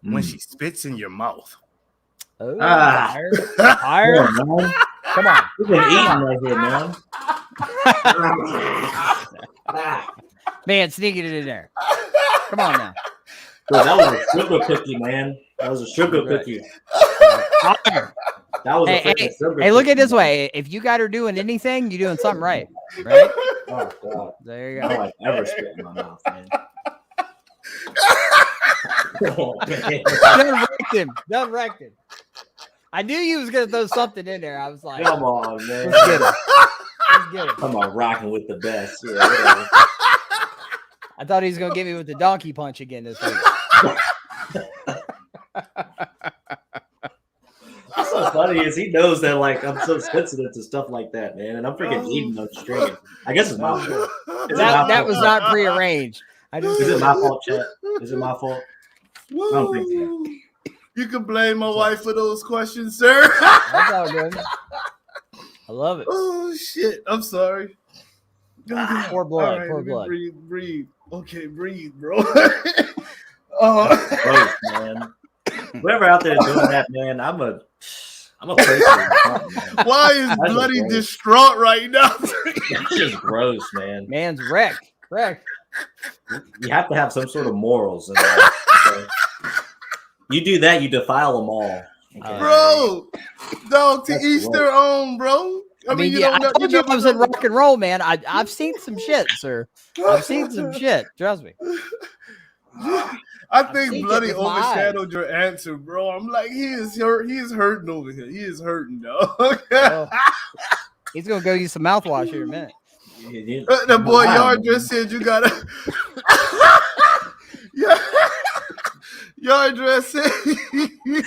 When she spits in your mouth. Oh, Ah. fire. Fire. Come on, man. Come on. We've been eating right here, man. Man, sneaking it in there. Come on now. Bro, that was a sugar cookie, man. That was a sugar cookie. Fire. That was a freaking sugar cookie. Hey, look at it this way. If you got her doing anything, you're doing something right. Right? Oh, God. There you I go. don't like ever spit in my mouth, man. Oh, man. Done wrecked him. I knew you was gonna throw something in there. I was like, Come on, man. let's get it. Let's get it. Come on, rocking with the best. Yeah, whatever. I thought he was gonna get me with the donkey punch again this week. What's so funny is he knows that like I'm so sensitive to stuff like that, man, and I'm freaking eating no string. I guess it's my fault. That was not prearranged. Is it my fault, chat? Is it my fault? I don't think so. You can blame my wife for those questions, sir. That's all good. I love it. Oh shit! I'm sorry. Poor blood. All right, Poor let me blood. Breathe. Okay, breathe, bro. Gross, man. Whoever out there doing that, man, I'm a person. Why is That's Bloody gross. distraught right now? That's just gross, man. Man's wrecked. You have to have some sort of morals in life. Okay? You do that, you defile them all. Okay? Bro, dog, to That's each gross. their own, bro. I mean, you yeah, don't I told you I was in never rock and roll, man. I've seen some shit, sir. I've seen some shit. Trust me. I think seen it Bloody with my eyes. overshadowed your answer, bro. I'm like, he is hurt. He is hurting over here. He is hurting, dog. Oh, he's gonna go use some mouthwash here in a minute. The boy Wow, Yard man. just said you gotta. Yard just said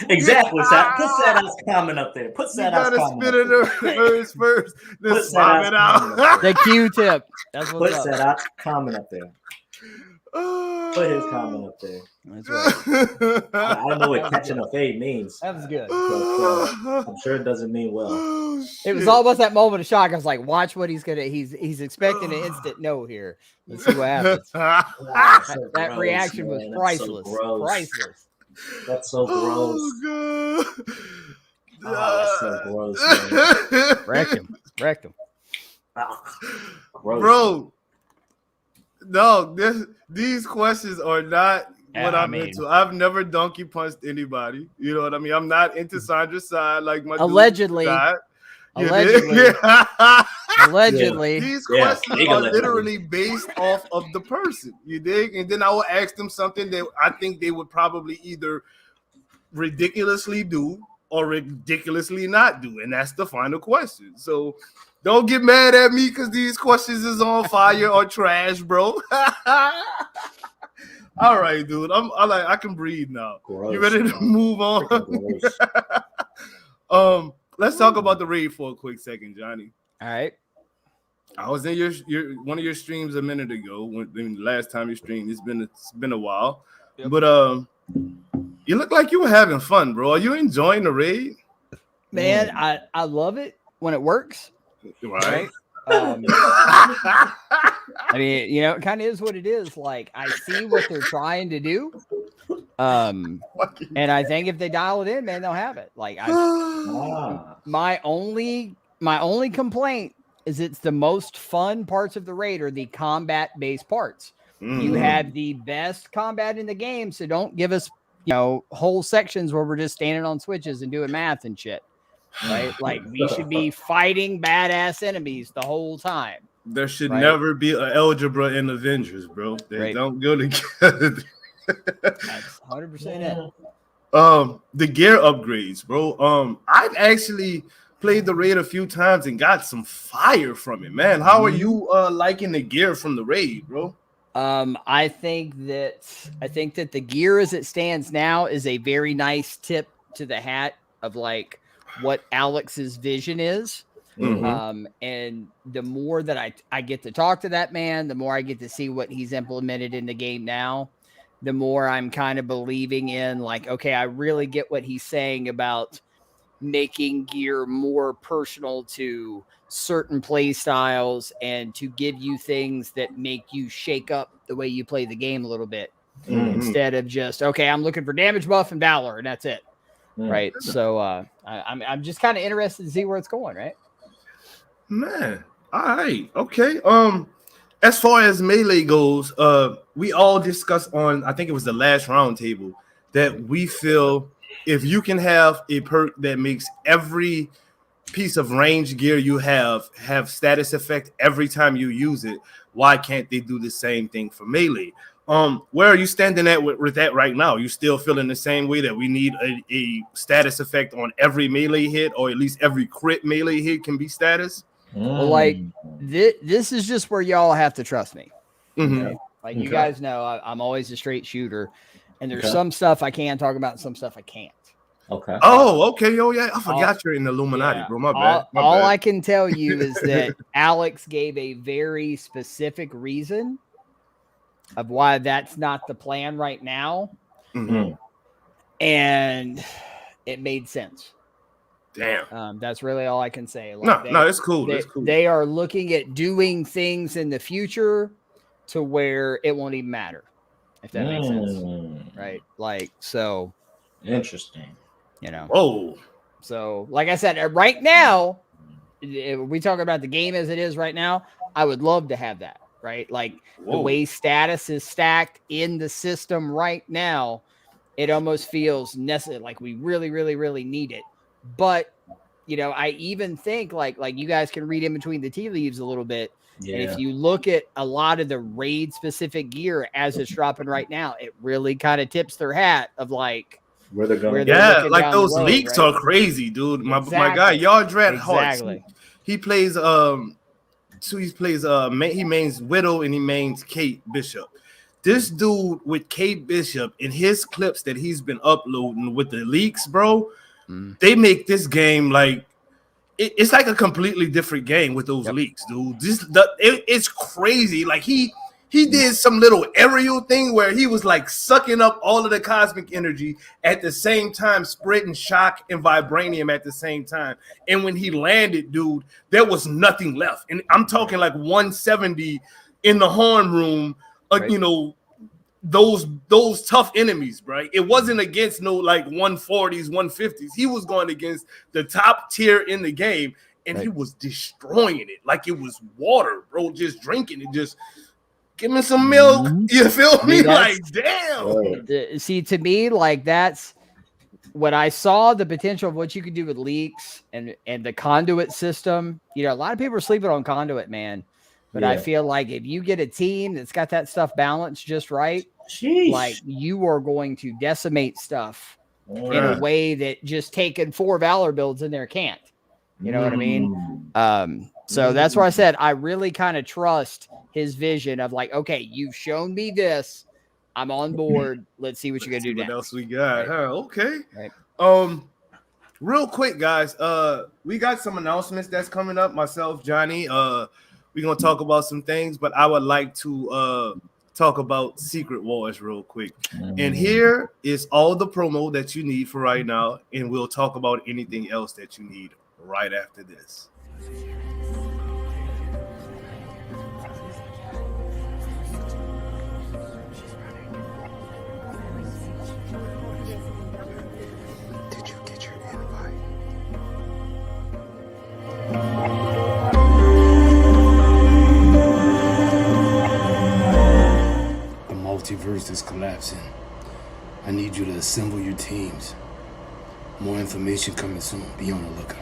Exactly, Sat. Put Sat's comment up there. Put you Sat's gotta comment spit up it there. first, then Put swap Sat's it comment out. up there. The Q-tip. That's what's Put up. Sat's comment up there. Put his comment up there. That's right. I don't know what catching a fade means. That was good. But, I'm sure it doesn't mean well. It was almost that moment of shock. I was like, watch what he's gonna. He's expecting an instant no here. Let's see what happens. Wow, so That gross, reaction was man. That's priceless. So gross. Priceless. That's so gross. Oh, God. Oh, that's so gross, man. Wrecked him. Ah, gross. Bro, no, these questions are not what I I'm mean- into. I've never donkey punched anybody. You know what I mean? I'm not into Sandra's side like my dude Allegedly. side. You Allegedly. dig? Allegedly. These Yeah, questions big are allegedly. literally based off of the person. You dig? And then I will ask them something that I think they would probably either ridiculously do or ridiculously not do. And that's the final question. So don't get mad at me because these questions is on fire or trash, bro. All right, dude. I can breathe now. Gross, You ready to man. move on? Freaking gross. Let's talk about the raid for a quick second, Johnny. All right. I was in your one of your streams a minute ago. The last time you streamed, it's been a while. Yep. But you look like you were having fun, bro. Are you enjoying the raid? Man, I love it when it works. Right. I mean, you know, it kind of is what it is. Like, I see what they're trying to do. And I think if they dial it in, man, they'll have it. Like, Ah. my only complaint is it's the most fun parts of the raid are the combat-based parts. You have the best combat in the game, so don't give us, whole sections where we're just standing on switches and doing math and shit. Right? Like, we should be fighting badass enemies the whole time. There should Right. never be an algebra in Avengers, bro. They Right. don't go together. That's 100% it. The gear upgrades, bro. I've actually played the raid a few times and got some fire from it, man. How are you liking the gear from the raid, bro? I think that the gear as it stands now is a very nice tip to the hat of like what Alex's vision is. Mhm. And the more that I get to talk to that man, the more I get to see what he's implemented in the game now, the more I'm kind of believing in like, okay, I really get what he's saying about making gear more personal to certain play styles and to give you things that make you shake up the way you play the game a little bit instead of just, okay, I'm looking for damage buff and Valor and that's it. Right. So I'm just kind of interested to see where it's going, right? Man, all right, okay. As far as melee goes, we all discussed on, I think it was the last round table, that we feel if you can have a perk that makes every piece of range gear you have status effect every time you use it, why can't they do the same thing for melee? Where are you standing at with that right now? You still feeling the same way that we need a status effect on every melee hit, or at least every crit melee hit can be status? Well, like this is just where y'all have to trust me. Mhm. Okay? Like you guys know, I'm always a straight shooter, and there's some stuff I can talk about, and some stuff I can't. Okay. Oh, okay. Oh, yeah. I forgot you're in the Illuminati, Yeah. bro. My bad. All I can tell you is that Alex gave a very specific reason of why that's not the plan right now, Mhm. and it made sense. Damn. That's really all I can say. No, it's cool. It's cool. They are looking at doing things in the future to where it won't even matter, if that makes sense. Right? Like, so. Interesting. You know. Whoa. So, like I said, right now, if we talk about the game as it is right now, I would love to have that, right? Like the way status is stacked in the system right now, it almost feels necessary. Like we really, really, really need it. But, you know, I even think like you guys can read in between the tea leaves a little bit. Yeah. And if you look at a lot of the raid specific gear as it's dropping right now, it really kind of tips their hat of like, where they're going. Yeah, like those leaks are crazy, dude. My guy, Yardrat Hearts. He plays he mains Widow and he mains Kate Bishop. This dude with Kate Bishop in his clips that he's been uploading with the leaks, bro, they make this game like it's like a completely different game with those leaks, dude. It's crazy. Like he did some little aerial thing where he was like sucking up all of the cosmic energy at the same time, spreading shock and vibranium at the same time. And when he landed, dude, there was nothing left. And I'm talking like 170 in the horn room, you know, those tough enemies, right? It wasn't against no like 140s, 150s. He was going against the top tier in the game, and he was destroying it like it was water, bro. Just drinking it, just give me some milk. You feel me? Like, damn. See, to me, like that's when I saw the potential of what you could do with leaks and the conduit system. You know, a lot of people are sleeping on conduit, man. But I feel like if you get a team that's got that stuff balanced just right, like you are going to decimate stuff in a way that just taking 4 Valor builds in there can't. You know what I mean? So that's why I said I really kind of trust his vision of like, okay, you've shown me this. I'm on board. Let's see what you're gonna do next. What else we got? Right. Okay. Right. Real quick, guys. We got some announcements that's coming up. Myself, Johnny. We're gonna talk about some things, but I would like to talk about Secret Wars real quick. And here is all the promo that you need for right now, and we'll talk about anything else that you need right after this. Did you get your invite? The multiverse is collapsing. I need you to assemble your teams. More information coming soon. Be on the lookout.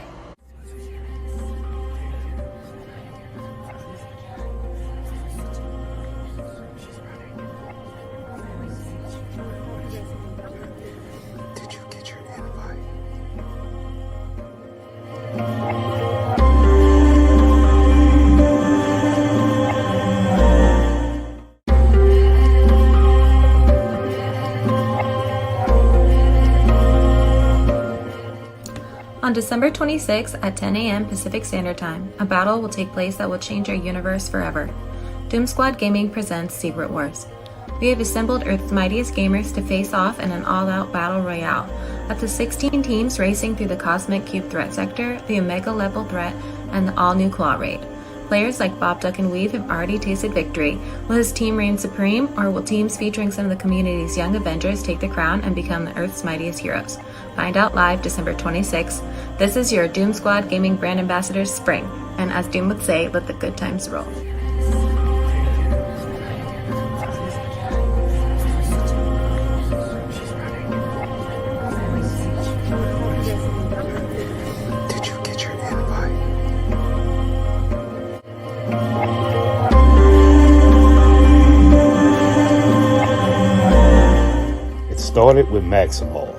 Did you get your invite? On December 26th at 10 a.m. Pacific Standard Time, a battle will take place that will change our universe forever. Doom Squad Gaming presents Secret Wars. We have assembled Earth's mightiest gamers to face off in an all-out battle royale. Up to 16 teams racing through the Cosmic Cube Threat Sector, the Omega Level Threat, and the all-new Claw Raid. Players like Bob Duck and Weave have already tasted victory. Will his team reign supreme, or will teams featuring some of the community's young Avengers take the crown and become the Earth's mightiest heroes? Find out live December 26th. This is your Doom Squad Gaming brand ambassador, Spring. And as Doom would say, let the good times roll. Did you get your invite? It started with Maximov.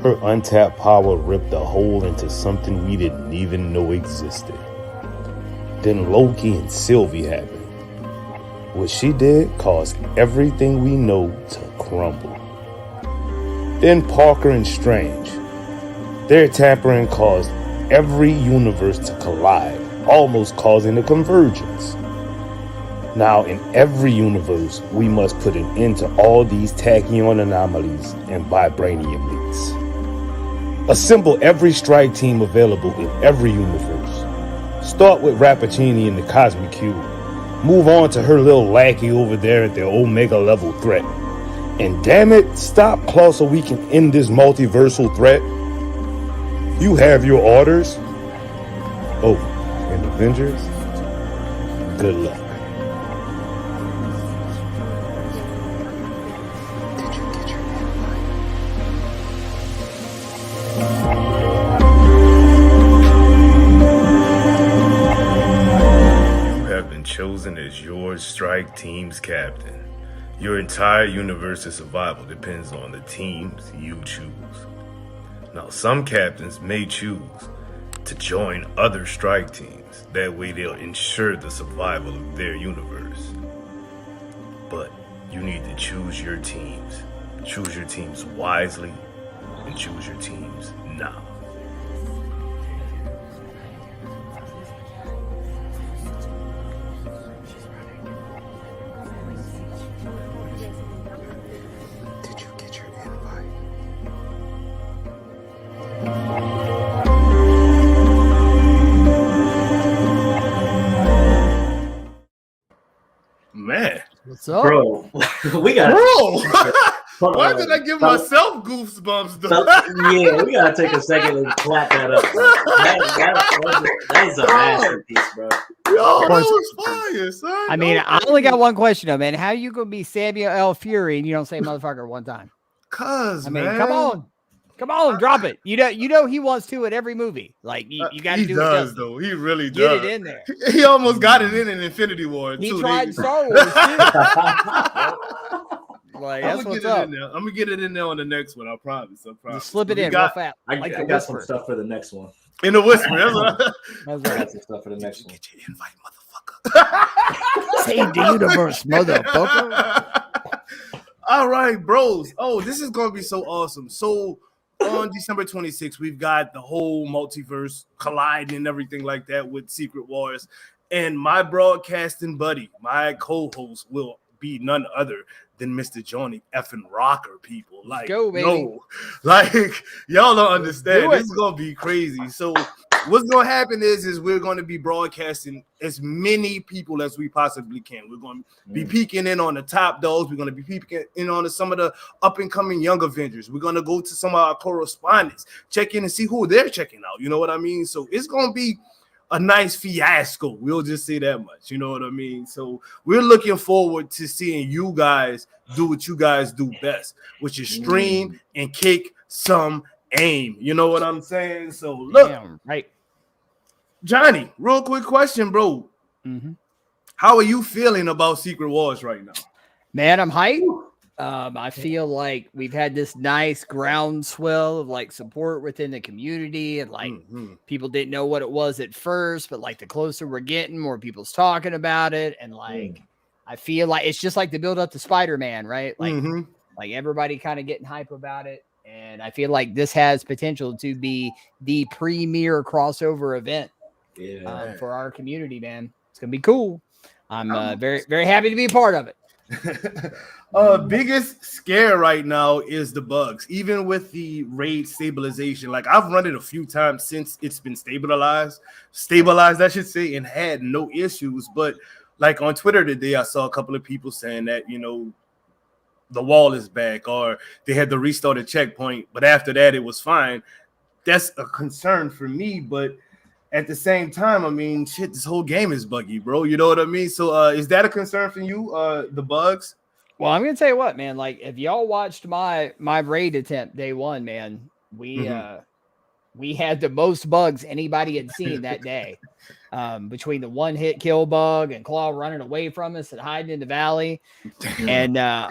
Her untapped power ripped a hole into something we didn't even know existed. Then Loki and Sylvie happened. What she did caused everything we know to crumble. Then Parker and Strange. Their tampering caused every universe to collide, almost causing a convergence. Now, in every universe, we must put an end to all these tachyon anomalies and vibranium leaks. Assemble every strike team available in every universe. Start with Rappaccini in the Cosmic Cube. Move on to her little lackey over there at the Omega level threat. And damn it, stop Klaus so we can end this multiversal threat. You have your orders. Oh, and Avengers, good luck. Did you get your invite? You have been chosen as your strike team's captain. Your entire universe's survival depends on the teams you choose. Now, some captains may choose to join other strike teams. That way they'll ensure the survival of their universe. But you need to choose your teams. Choose your teams wisely and choose your teams now. Did you get your invite? Man, What's up? Bro, we got why did I give myself goosebumps though? Yeah, we gotta take a second and clap that up. Bro. That is a masterpiece, bro. Yo, that was fire, son. I mean, Okay. I only got one question though, man. How you gonna be Samuel L. Fury and you don't say motherfucker one time? Cuz, I mean, man. come on, drop it. You know he wants to in every movie. Like you got to He do does it. though. He really Get does. it in there. He almost got it in Infinity War He too. tried in Star Wars too. Like I'm that's gonna what's get it up. in there. I'm gonna get it in there on the next one. I promise. Just slip it We in got- real fast. I Like the got some whisper. stuff for the next one. In the whisper. That's what That's I right. got some stuff for the next one. Get your invite, motherfucker. Save the universe, motherfucker. All right, bros. Oh, this is gonna be so awesome. So on December 26th, we've got the whole multiverse colliding and everything like that with Secret Wars. And my broadcasting buddy, my co-host, will be none other than Mr. Johnny effing Rawker, people. Like, go, baby. no, like y'all don't understand. do This it. is gonna be crazy. So what's gonna happen is we're gonna be broadcasting as many people as we possibly can. We're gonna be peeking in on the top dogs. We're gonna be peeking in on some of the up and coming young Avengers. We're gonna go to some of our correspondents, check in and see who they're checking out. You know what I mean? So it's gonna be a nice fiasco. We'll just say that much. You know what I mean? So we're looking forward to seeing you guys do what you guys do best, which is stream and kick some aim. You know what I'm saying? So look, Damn, right. Johnny, real quick question, bro. Mhm. How are you feeling about Secret Wars right now? Man, I'm hyped. I feel like we've had this nice groundswell of like support within the community, and like people didn't know what it was at first, but like the closer we're getting, more people's talking about it, and like I feel like it's just like the build up to Spider-Man, right? Like like everybody kind of getting hype about it, and I feel like this has potential to be the premier crossover event for our community, man. It's gonna be cool. I'm very, very happy to be a part of it. Biggest scare right now is the bugs, even with the raid stabilization. Like I've run it a few times since it's been stabilized, I should say, and had no issues. But like on Twitter today, I saw a couple of people saying that, you know, the wall is back, or they had to restart a checkpoint, but after that it was fine. That's a concern for me, but at the same time, I mean, shit, this whole game is buggy, bro. You know what I mean? So is that a concern for you, the bugs? Well, I'm gonna tell you what, man. Like, if y'all watched my raid attempt day one, man, we had the most bugs anybody had seen that day. Between the one hit kill bug and Claw running away from us and hiding in the valley, and a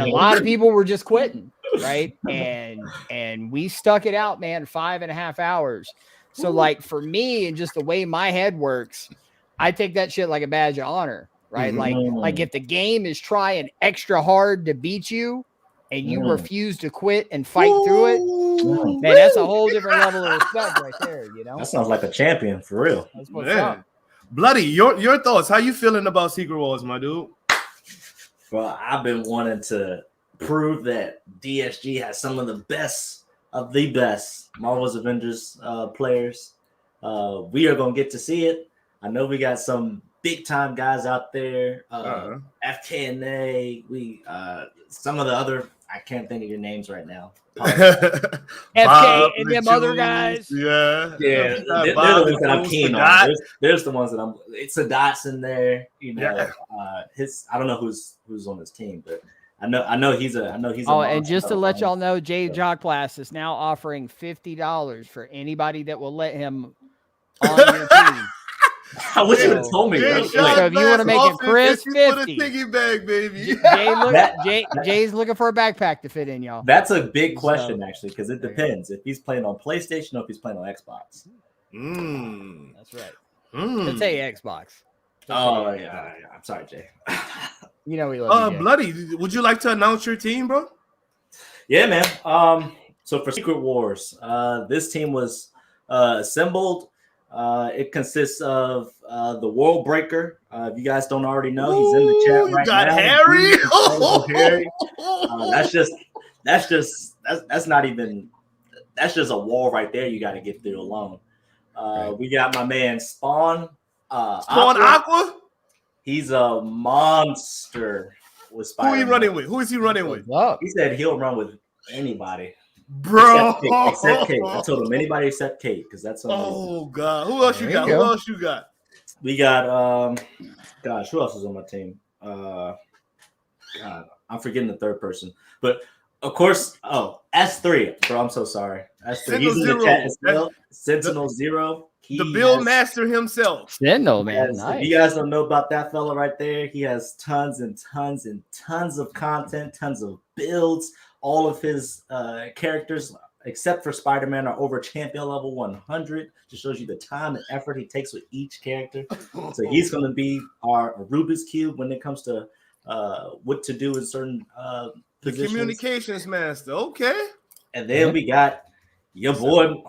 lot of people were just quitting, right? And we stuck it out, man, 5.5 hours. So, like, for me and just the way my head works, I take that shit like a badge of honor. Right. Like if the game is trying extra hard to beat you and you refuse to quit and fight through it, man, that's a whole different level of respect right there. You know, That sounds like a champion for real. that's what's up. Bloody, your thoughts. How you feeling about Secret Wars, my dude? Well, I've been wanting to prove that DSG has some of the best of the best Marvel's Avengers players. We are going to get to see it. I know we got some big time guys out there. FKNA, some of the other, I can't think of your names right now. FK and them other guys. Yeah. They're the ones that I'm keen on. There's the ones that it's a Dots in there, you know. Yeah. I don't know who's on his team, but I know he's a and just to let y'all know, Jay Jockplass is now offering $50 for anybody that will let him on your team. I wish you would have told me. So if you want to make it Chris 50, piggy bag, baby. Jay's looking for a backpack to fit in, y'all. That's a big question, actually, because it depends if he's playing on PlayStation or if he's playing on Xbox. That's right. I'll tell you Xbox. Yeah. I'm sorry, Jay. You know we love you, Jay. Bloody, would you like to announce your team, bro? Yeah, man. So for Secret Wars, this team was assembled. It consists of the World Breaker. If you guys don't already know, he's in the chat right now. Harry. That's just a wall right there. You got to get through alone. We got my man Spawn. Aqua. He's a monster with Spider-Man. Who is he running with? He said he'll run with anybody. Bro, except Kate. I told him anybody except Kate because that's on. Oh God, who else you got? We got who else is on my team? God, I'm forgetting the third person, but of course, S3, bro. I'm so sorry. S3. He's in the chat as well. Sentinel Zero. The build master himself. Sentinel, man. Nice. If you guys don't know about that fella right there, he has tons and tons and tons of content, tons of builds. All of his characters, except for Spider-Man, are over champion level 100. Just shows you the time and effort he takes with each character. So he's going to be our Rubik's Cube when it comes to what to do in certain positions. The communications master, okay. And then we got your boy,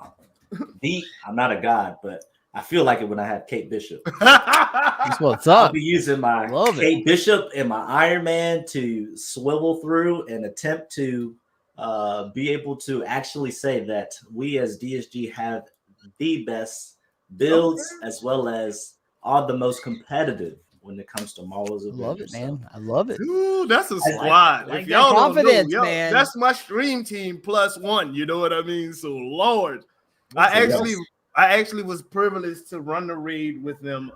I'm not a god, but I feel like it when I have Kate Bishop. That's what's up. I'll be using my Kate Bishop and my Iron Man to swivel through and attempt to be able to actually say that we as DSG have the best builds as well as are the most competitive when it comes to Marvel's Avengers. I love it, man. I love it. Ooh, that's a squad. Like if y'all confidence, don't know, man. That's my stream team +1. You know what I mean? So Lord, I actually was privileged to run the raid with them.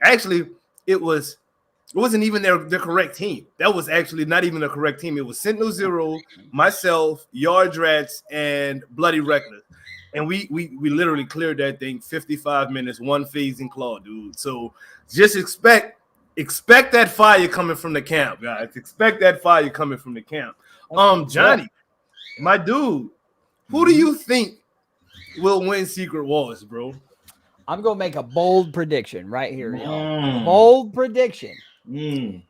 Actually, it wasn't even their correct team. That was actually not even a correct team. It was Sentinel Zero, myself, Yardrats, and Bloody Reckless. And we literally cleared that thing 55 minutes, one phasing claw, dude. So just expect that fire coming from the camp, guys. Expect that fire coming from the camp. Johnny, my dude, who do you think will win Secret Wars, bro? I'm gonna make a bold prediction right here, y'all. Bold prediction. You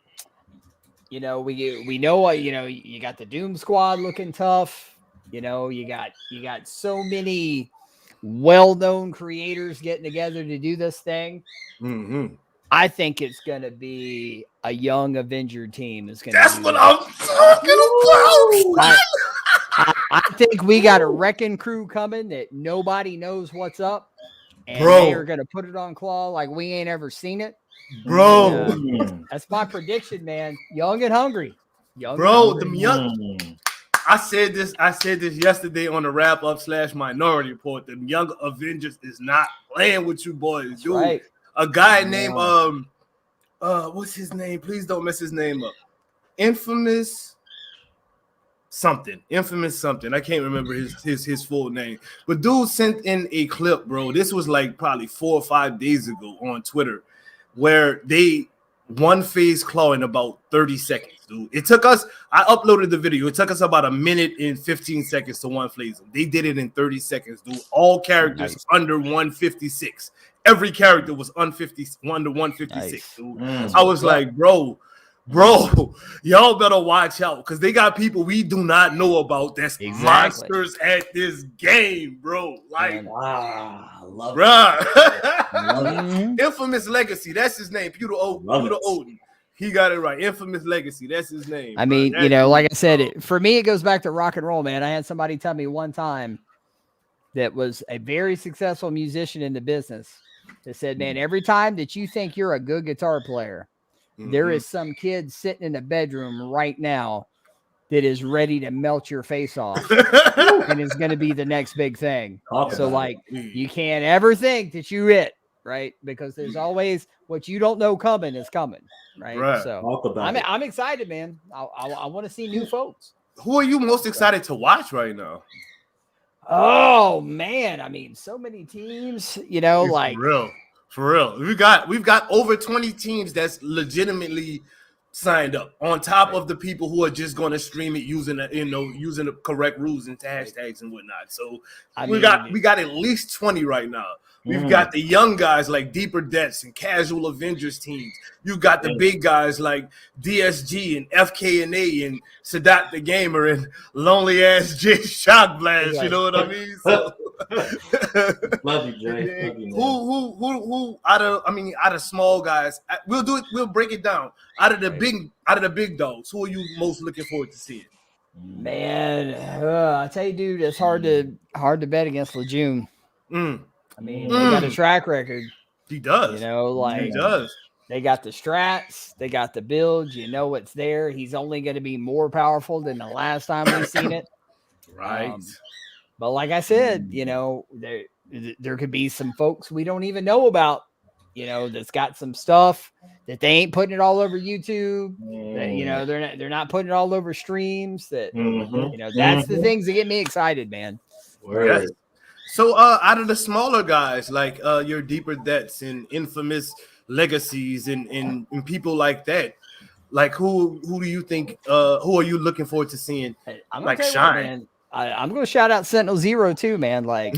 know, we know you got the Doom Squad looking tough. You know, you got so many well-known creators getting together to do this thing. I think it's gonna be a young Avenger team. That's what I'm talking about. I think we got a wrecking crew coming that nobody knows what's up, and they are gonna put it on Claw like we ain't ever seen it, bro. That's my prediction, man. Young and hungry, young. I said this yesterday on the wrap up /Minority Report. The young Avengers is not playing with you boys, dude. Right. A guy named what's his name? Please don't mess his name up. Infamous something. I can't remember his full name. But dude sent in a clip, bro. This was like probably 4 or 5 days ago on Twitter, where they one phase claw in about 30 seconds, dude. It took us, I uploaded the video. It took us about 1 minute and 15 seconds to one phase them. They did it in 30 seconds, dude. All characters under 156. Every character was under 156, dude. I was like, bro, y'all better watch out because they got people we do not know about that's monsters at this game, bro. Like, I love it. Infamous Legacy, that's his name. Pewter Odin. He got it right. Infamous Legacy. That's his name. I mean, you know, like I said, for me, it goes back to rock and roll, man. I had somebody tell me one time that was a very successful musician in the business that said, man, every time that you think you're a good guitar player, there is some kid sitting in a bedroom right now that is ready to melt your face off and is going to be the next big thing. So like, you can't ever think that you it, right? Because there's always what you don't know coming is coming, right? So I'm excited, man. I want to see new folks. Who are you most excited to watch right now? Oh man, I mean, so many teams, you know, like for real. We've got over 20 teams that's legitimately signed up on top of the people who are just going to stream it using the correct rules and hashtags and whatnot. So we got at least 20 right now. We've got the young guys like Deeper Debts and Casual Avengers teams. You've got the big guys like DSG and FK&A and Sadat the Gamer and Lonely Ass J Shock Blast. You know what I mean? So, love you, Jay. Love you, who out of small guys, we'll break it down. Out of the big dogs, who are you most looking forward to seeing? Man, I tell you, dude, it's hard to bet against Lejeune. I mean, they got a track record. He does. You know, like he does. They got the strats. They got the builds. You know what's there. He's only going to be more powerful than the last time we've seen it. Right. But like I said, you know, there could be some folks we don't even know about, you know, that's got some stuff that they ain't putting it all over YouTube. That, you know, they're not putting it all over streams. That you know, that's the things that get me excited, man. Yes. So out of the smaller guys, like your Deeper Debts and Infamous Legacies and people like that, like who do you think who are you looking forward to seeing like shine? Man, I'm going to shout out Sentinel Zero too, man. Like,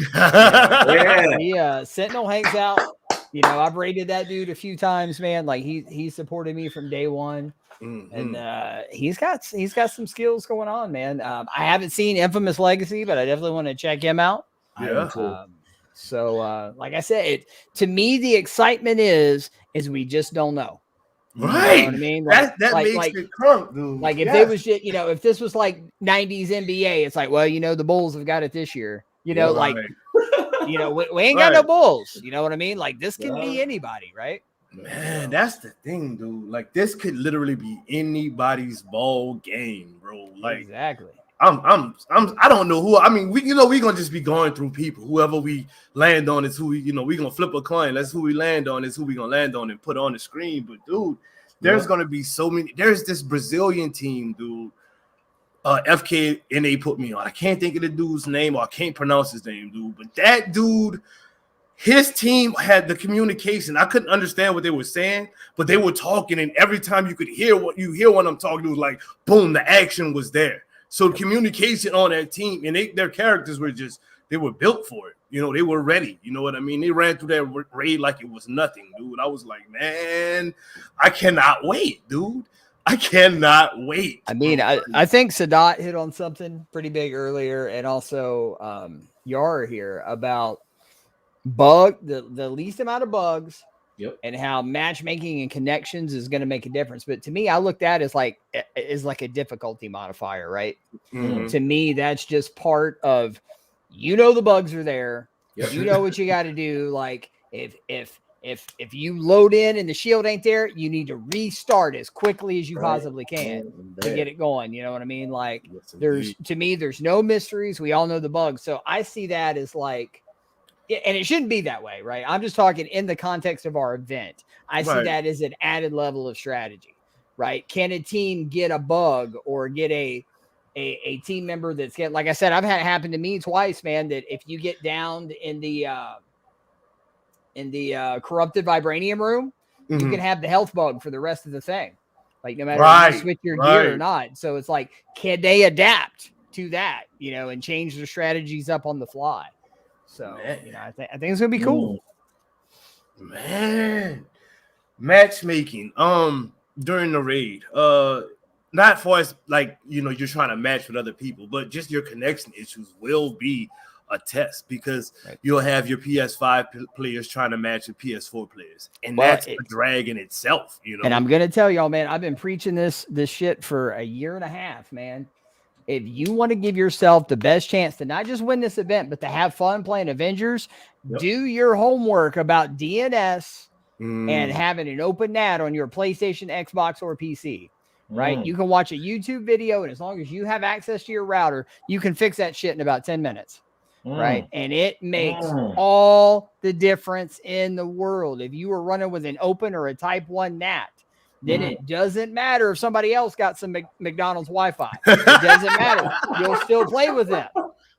Sentinel hangs out. You know, I've rated that dude a few times, man. Like he supported me from day one. And he's got some skills going on, man. I haven't seen Infamous Legacy, but I definitely want to check him out. So like I said, to me, the excitement is we just don't know. Right. You know what I mean? Like, that makes it crunk, dude. Like if it was just, you know, if this was like 90s NBA, it's like, well, you know, the Bulls have got it this year. You know, like, you know, we ain't got no Bulls. You know what I mean? Like this can be anybody, right? Man, that's the thing, dude. Like this could literally be anybody's ball game, bro. Like exactly. I don't know who. I mean, we're gonna just be going through people. Whoever we land on is who we gonna flip a coin. That's who we land on is who we gonna land on and put on the screen. But dude, there's gonna be so many. There's this Brazilian team, dude. FK&A put me on. I can't think of the dude's name, or I can't pronounce his name, dude. But that dude, his team had the communication. I couldn't understand what they were saying, but they were talking, and every time you could hear what I'm talking, it was like boom, the action was there. So the communication on that team and their characters were they were built for it. You know, they were ready. You know what I mean? They ran through that raid like it was nothing, dude. I was like, man, I cannot wait, dude. I cannot wait. I mean, I think Sadat hit on something pretty big earlier, and also Yara here about the least amount of bugs. Yep. And how matchmaking and connections is going to make a difference. But to me, I looked at it as like a difficulty modifier, right? To me, that's just part of, you know, the bugs are there. Yep. You know what you got to do. Like if you load in and the shield ain't there, you need to restart as quickly as you possibly can to get it going. You know what I mean? Like to me, there's no mysteries. We all know the bugs. So I see that as like, and it shouldn't be that way, right? I'm just talking in the context of our event. I see that as an added level of strategy, right? Can a team get a bug or get a team member that's like I said, I've had it happen to me twice, man, that if you get downed in the corrupted vibranium room, you can have the health bug for the rest of the thing. Like no matter if you switch your gear or not. So it's like, can they adapt to that, you know, and change their strategies up on the fly? So, you know, I think it's gonna be cool. Man, matchmaking during the raid, not for us like, you know, you're trying to match with other people, but just your connection issues will be a test because you'll have your PS5 players trying to match your PS4 players, and that's a drag in itself, you know. And I'm gonna tell y'all, man, I've been preaching this shit for a year and a half, man. If you want to give yourself the best chance to not just win this event, but to have fun playing Avengers, do your homework about DNS and having an open NAT on your PlayStation, Xbox, or PC. Right? You can watch a YouTube video, and as long as you have access to your router, you can fix that shit in about 10 minutes. Right? And it makes all the difference in the world. If you were running with an open or a type 1 NAT, then it doesn't matter if somebody else got some McDonald's Wi-Fi. It doesn't matter. You'll still play with them.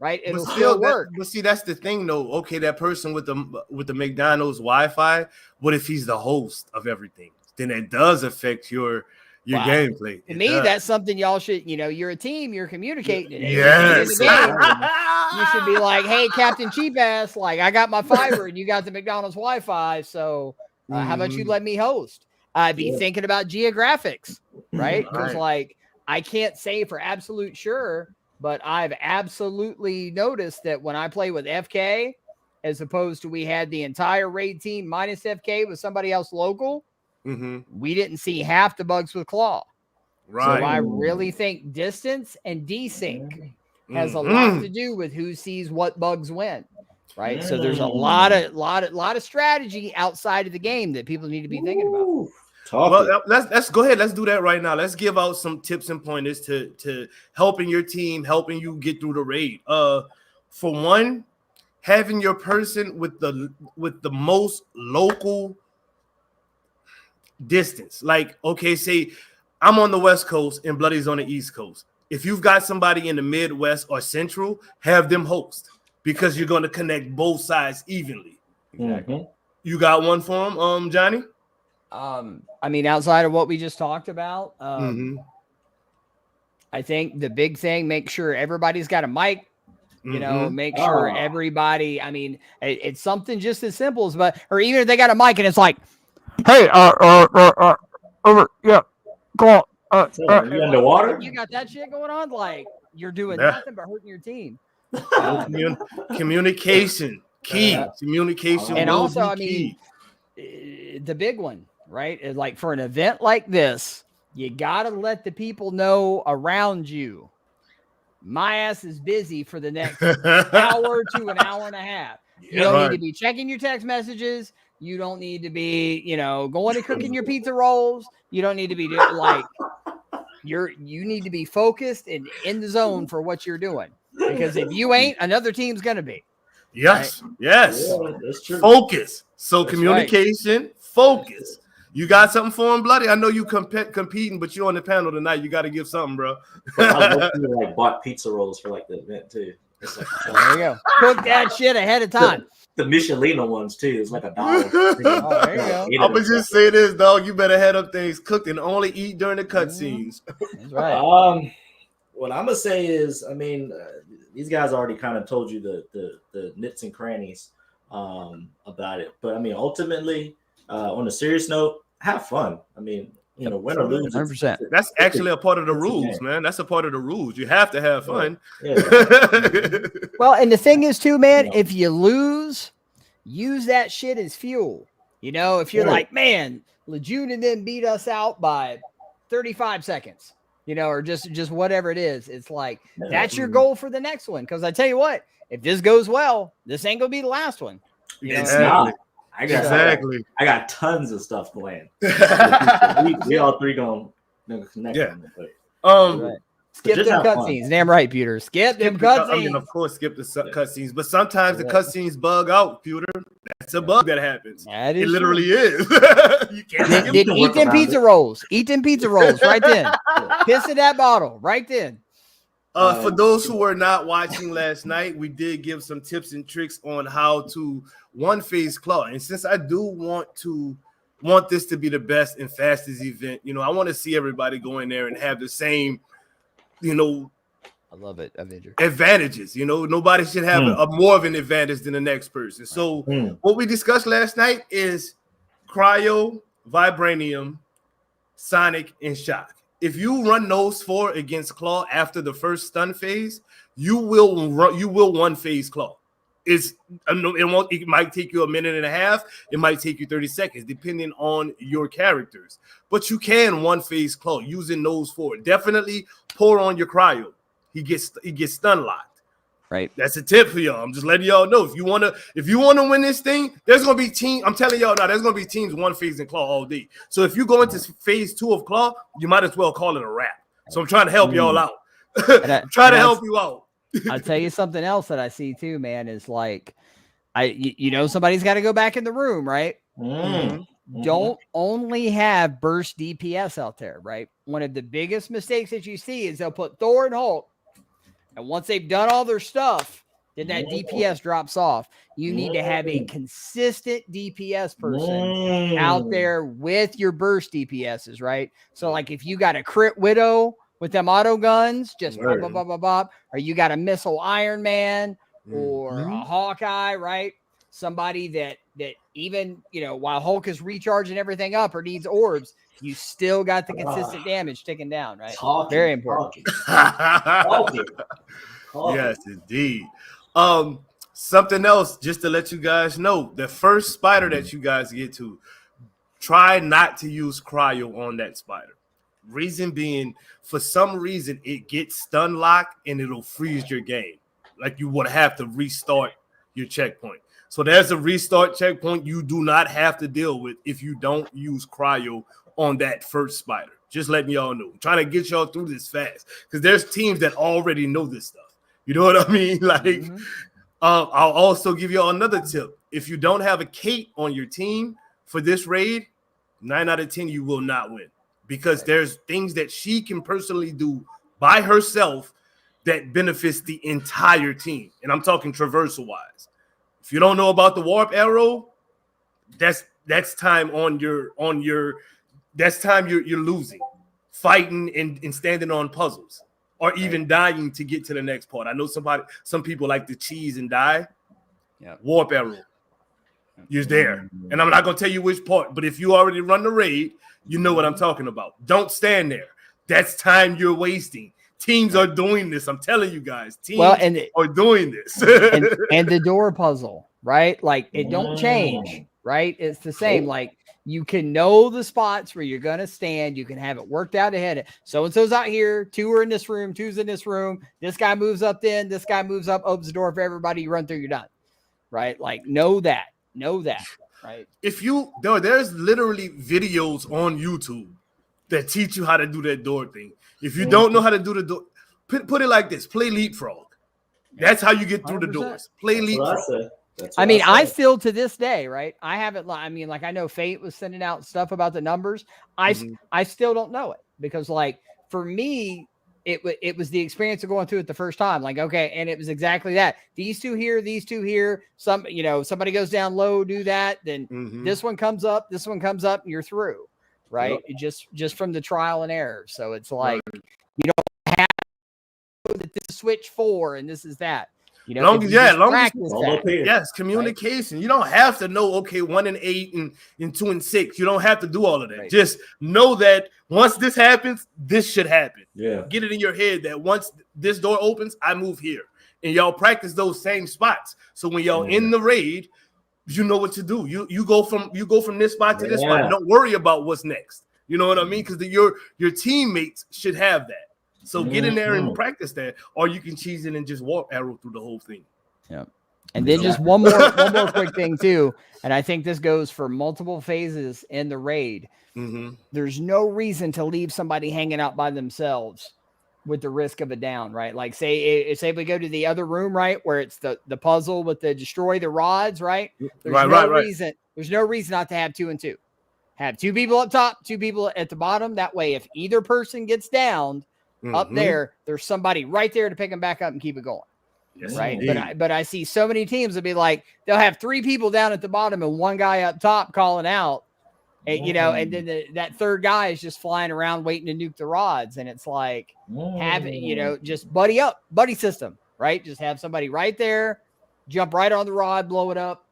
Right? It'll still work. But see, that's the thing, though. Okay, that person with the McDonald's Wi-Fi, what if he's the host of everything? Then it does affect your gameplay. To me, that's something y'all should, you're a team, you're communicating. Yes. You should be like, hey, Captain Cheap Ass, like I got my fiber and you got the McDonald's Wi-Fi. So how about you let me host? I'd be thinking about geographics, right? Because like I can't say for absolute sure, but I've absolutely noticed that when I play with FK, as opposed to we had the entire raid team minus FK with somebody else local, we didn't see half the bugs with Claw. Right. So I really think distance and desync has a lot to do with who sees what bugs when. Right. So there's a lot of strategy outside of the game that people need to be thinking about. Well, let's go ahead. Let's do that right now. Let's give out some tips and pointers to helping your team, helping you get through the raid. For one, having your person with the most local distance. Like, okay, say I'm on the West Coast and Bloody's on the East Coast. If you've got somebody in the Midwest or Central, have them host because you're going to connect both sides evenly. Exactly. You got one for them, Johnny? I mean, outside of what we just talked about, I think the big thing, make sure everybody's got a mic. Make sure everybody. I mean, it's something just as simple as, or even if they got a mic and it's like, hey, over, yeah, go on. You underwater? You got that shit going on, like you're doing nothing but hurting your team. Communication key. Communication, and also, I mean, the big one, right? Is like for an event like this, you gotta let the people know around you. My ass is busy for the next hour to an hour and a half. You don't need to be checking your text messages. You don't need to be, going and cooking your pizza rolls. You don't need to be doing like you need to be focused and in the zone for what you're doing. Because if you ain't, another team's gonna be. Yes, right? Yes. Yeah, that's true. Focus. So that's communication, focus. You got something for him, Bloody? I know you competing, but you're on the panel tonight. You got to give something, bro. I like bought pizza rolls for like the event too. It's like, there you go. Cook that shit ahead of time. The Michelina ones too. It's like $1. There you go. I'm gonna just say this, dog. You better have them things cooked and only eat during the cutscenes. That's right. What I'm gonna say is, I mean, these guys already kind of told you the nits and crannies about it, but I mean, ultimately, on a serious note, have fun. I mean, win or lose, 100%. That's actually a part of the rules, man. That's a part of the rules. You have to have fun. Yeah. Well, and the thing is, too, man, if you lose, use that shit as fuel. If you're like, man, Lejeune and them beat us out by 35 seconds, or just whatever it is. It's like, that's your goal for the next one. Because I tell you what, if this goes well, this ain't going to be the last one. It's not. I got tons of stuff planned. we all three gonna connect. Yeah. Skip them cutscenes. Damn right, Peter. Skip them cutscenes. I mean, of course, skip the cutscenes, but sometimes the cutscenes bug out, Peter. That's a bug that happens. It literally is. You can't eat them pizza rolls. Eat them pizza rolls right then. Piss in that bottle right then. For those who were not watching last night, we did give some tips and tricks on how to one-phase claw. And since I do want this to be the best and fastest event, I want to see everybody go in there and have the same, I love it, Avenger. Advantages. Nobody should have a more of an advantage than the next person. So what we discussed last night is cryo, vibranium, sonic, and shock. If you run those 4 against Claw after the first stun phase, you will one phase Claw. it might take you a minute and a half. It might take you 30 seconds, depending on your characters. But you can one phase claw using those four. Definitely pour on your cryo. He gets stun locked. Right. That's a tip for y'all. I'm just letting y'all know. If you wanna win this thing, there's gonna be teams. I'm telling y'all now, there's gonna be teams one phase and claw all day. So if you go into phase 2 of claw, you might as well call it a wrap. So I'm trying to help y'all out. Try to help you out. I'll tell you something else that I see too, man, is like somebody's got to go back in the room, right? Don't only have burst DPS out there, right? One of the biggest mistakes that you see is they'll put Thor and Hulk, and once they've done all their stuff, then that DPS drops off. You need to have a consistent DPS person out there with your burst DPSs, right? So like if you got a crit Widow with them auto guns, just bop, bop, bop, bop, bop, or you got a missile Iron Man or a Hawkeye, right? Somebody that even, while Hulk is recharging everything up or needs orbs, you still got the consistent damage ticking down, right? Very important. Yes, indeed. Something else, just to let you guys know, the first spider that you guys get to, try not to use cryo on that spider. Reason being, for some reason, it gets stun locked and it'll freeze your game. Like you would have to restart your checkpoint. So there's a restart checkpoint you do not have to deal with if you don't use cryo on that first spider. Just letting y'all know. I'm trying to get y'all through this fast because there's teams that already know this stuff. You know what I mean? Like, I'll also give y'all another tip. If you don't have a Kate on your team for this raid, 9 out of 10 you will not win. Because there's things that she can personally do by herself that benefits the entire team. And I'm talking traversal-wise. If you don't know about the warp arrow, that's time that's time you're losing, fighting and standing on puzzles, or even dying to get to the next part. I know some people like to cheese and die. Yeah. Warp arrow. You're there. And I'm not gonna tell you which part, but if you already run the raid, you know what I'm talking about. Don't stand there. That's time you're wasting. Teams are doing this. I'm telling you guys. Teams are doing this. and the door puzzle, right? Like it don't change, right? It's the same. Like you can know the spots where you're gonna stand. You can have it worked out ahead. So and so's out here. 2 are in this room. 2's in this room. This guy moves up. Then this guy moves up. Opens the door for everybody. You run through. You're done. Right? Like know that. Right. There's literally videos on YouTube that teach you how to do that door thing. If you don't know how to do the door, put it like this: play leapfrog. That's how you get through 100%. The doors. Play leapfrog. I still to this day, right? I haven't. I mean, like I know Fate was sending out stuff about the numbers. I still don't know it because, like, for me, it was the experience of going through it the first time. Like, okay, and it was exactly that. These two here. Somebody goes down low, do that. Then this one comes up, and you're through, right? Yep. Just from the trial and error. So it's like you don't have to know that this is switch 4 and this is that. Yes, communication. Right? You don't have to know, 1 and 8 and 2 and 6. You don't have to do all of that. Right. Just know that once this happens, this should happen. Yeah. Get it in your head that once this door opens, I move here. And y'all practice those same spots. So when y'all in the raid, you know what to do. You go from this spot to this spot. Don't worry about what's next. You know what I mean? Because your teammates should have that. So get in there and practice that, or you can cheese it and just warp arrow through the whole thing. Yeah. And then just one more quick thing too. And I think this goes for multiple phases in the raid. There's no reason to leave somebody hanging out by themselves with the risk of a down, right? Like say we go to the other room, right, where it's the puzzle with the destroy the rods, right? There's no reason not to have 2 and 2. Have 2 people up top, 2 people at the bottom. That way, if either person gets downed, up there's somebody right there to pick them back up and keep it going. Yes, right. Indeed. But I see so many teams that be like, they'll have 3 people down at the bottom and 1 guy up top calling out. And, and then that third guy is just flying around waiting to nuke the rods. And it's like, just buddy system, right? Just have somebody right there, jump right on the rod, blow it up.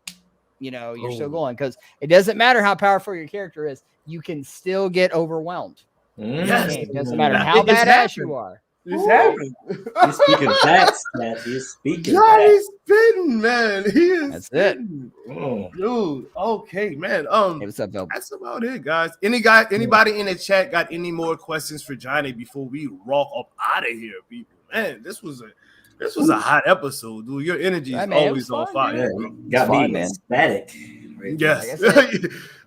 You're still going because it doesn't matter how powerful your character is. You can still get overwhelmed. Yes. It doesn't matter how badass you are. It's happening. He's speaking facts, Cat. He's speaking Johnny's facts. spitting, man. He is That's it. spitting. Oh. Dude, okay, man. Hey, what's up, Phil? That's about it, guys. Anybody in the chat got any more questions for Johnny before we rock up out of here, people? Man, this was a hot episode, dude. Your energy is always on fire. Yeah, Bro. got me man. ecstatic. Right? Yes. Like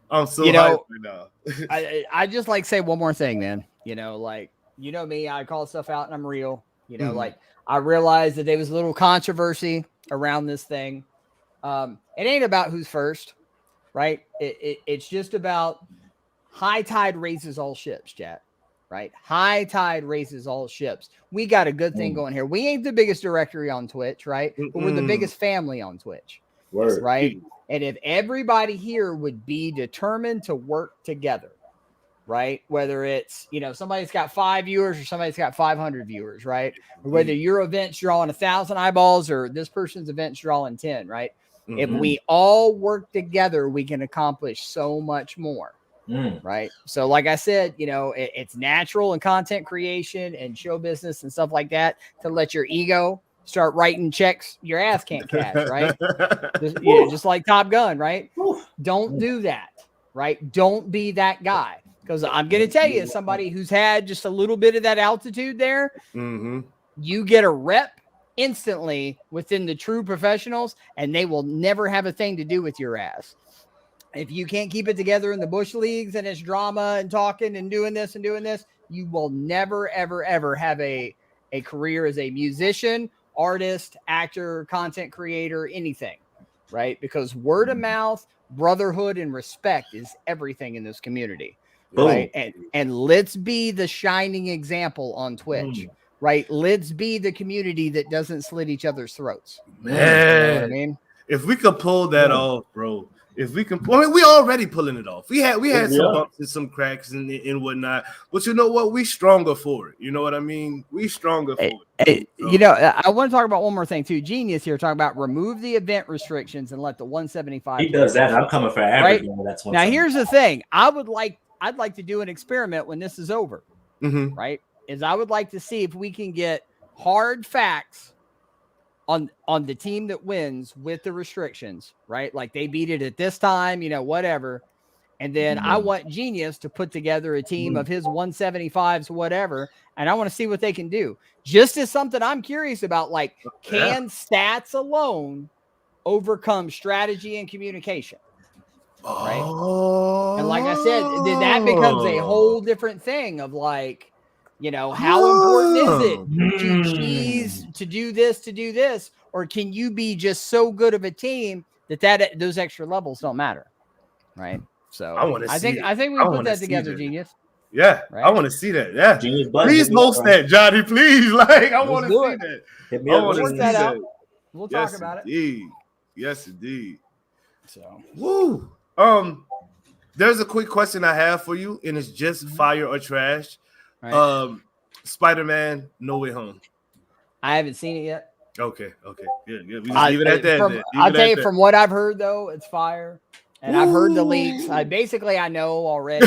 I'm so You know, hyped right now. I just like say one more thing, man. You know, like, you know me, I call stuff out and I'm real. You know, like I realized that there was a little controversy around this thing. It ain't about who's first, right? It's just about high tide raises all ships, chat. Right? High tide raises all ships. We got a good thing going here. We ain't the biggest directory on Twitch, right? But we're the biggest family on Twitch. Word. Right? And if everybody here would be determined to work together, right? Whether it's, you know, somebody's got 5 viewers or somebody's got 500 viewers, right? Or whether your event's drawing 1,000 eyeballs or this person's event's drawing 10, right? If we all work together, we can accomplish so much more. Right. So like I said, you know, it's natural in content creation and show business and stuff like that to let your ego start writing checks your ass can't cash, right? just like Top Gun, right? Don't do that, right? Don't be that guy. Because I'm going to tell you, as somebody who's had just a little bit of that altitude there, you get a rep instantly within the true professionals, and they will never have a thing to do with your ass. If you can't keep it together in the bush leagues and it's drama and talking and doing this, you will never, ever, ever have a career as a musician, artist, actor, content creator, anything, right? Because word of mouth, brotherhood, and respect is everything in this community, right? And let's be the shining example on Twitch, right? Let's be the community that doesn't slit each other's throats. Man, you know what I mean? If we could pull that off, bro. If we can, I mean, we already pulling it off. We had some bumps and some cracks and whatnot, but you know what? We stronger for it. You know what I mean? We stronger for it. So. You know, I want to talk about one more thing too. Genius here talking about remove the event restrictions and let the 175. He does that. I'm coming for every right? That's now. Here's the thing. I'd like to do an experiment when this is over. Right? Is I would like to see if we can get hard facts on the team that wins with the restrictions, right? Like they beat it at this time, you know, whatever. And then I want Genius to put together a team of his 175s, whatever. And I want to see what they can do. Just as something I'm curious about, like, can stats alone overcome strategy and communication? Right. And like I said, then that becomes a whole different thing of like, you know, how important is it to do this, or can you be just so good of a team that those extra levels don't matter, right? So I think we put that together, Genius. Yeah, right? I want to see that. Yeah, Genius, please post that, Johnny. Please, like I want to see that. Hit me up. Work that out. We'll talk about it. Yes, indeed. So, woo. There's a quick question I have for you, and it's just fire or trash. Right. Spider-Man No Way Home. I haven't seen it yet. Okay, good. We just leave it at that. I'll tell you from what I've heard though, it's fire, and I've heard the leaks. I know already,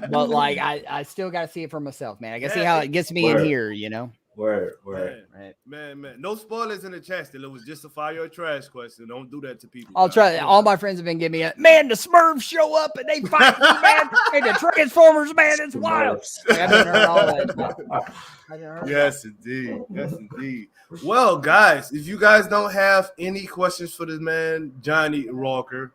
but like I still got to see it for myself, man. I got to see how it gets me in here, you know. Word. Man. No spoilers in the chat still. It was just a fire or trash question. Don't do that to people. I'll try. All my friends have been giving me man, the Smurfs show up and they fight me, man. And the Transformers, man, it's wild. Like, I've been heard all that. Yes, indeed. Well, guys, if you guys don't have any questions for this man, Johnny Rawker,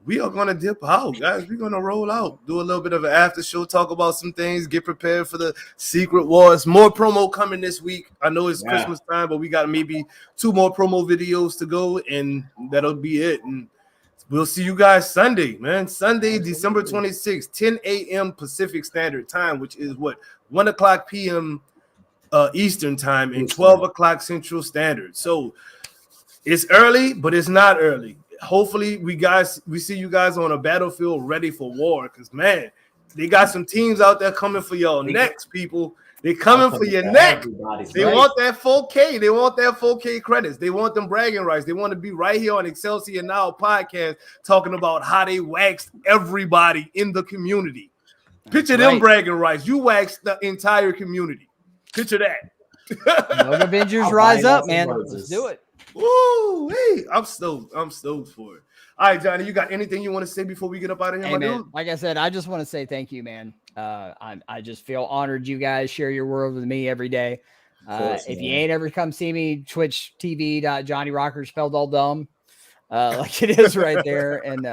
we are going to dip out, guys. We're going to roll out, do a little bit of an after show, talk about some things, get prepared for the Secret Wars. More promo coming this week. I know it's Christmas time, but we got maybe 2 more promo videos to go, and that'll be it. And we'll see you guys Sunday, man. Sunday, December 26th, 10 a.m. Pacific Standard Time, which is 1 o'clock p.m. Eastern Time and 12 o'clock Central Standard. So it's early, but it's not early. Hopefully we see you guys on a battlefield ready for war, because man, they got some teams out there coming for y'all necks, people. They coming for your neck. They want that 4K. They want that 4K credits. They want them bragging rights. They want to be right here on Excelsior Now Podcast talking about how they waxed everybody in the community. Picture them bragging rights. You waxed the entire community. Picture that. Young Avengers I'll rise buy up, lots of man. roses. Let's do it. Woo! Hey, I'm stoked. I'm stoked for it. All right, Johnny, you got anything you want to say before we get up out of here, Hey, my man, dude? like I said, I just want to say thank you, man. I just feel honored you guys share your world with me every day. course, If you man. ain't ever come see me, Twitch TV, Johnny Rawker spelled all dumb, like it is right there. And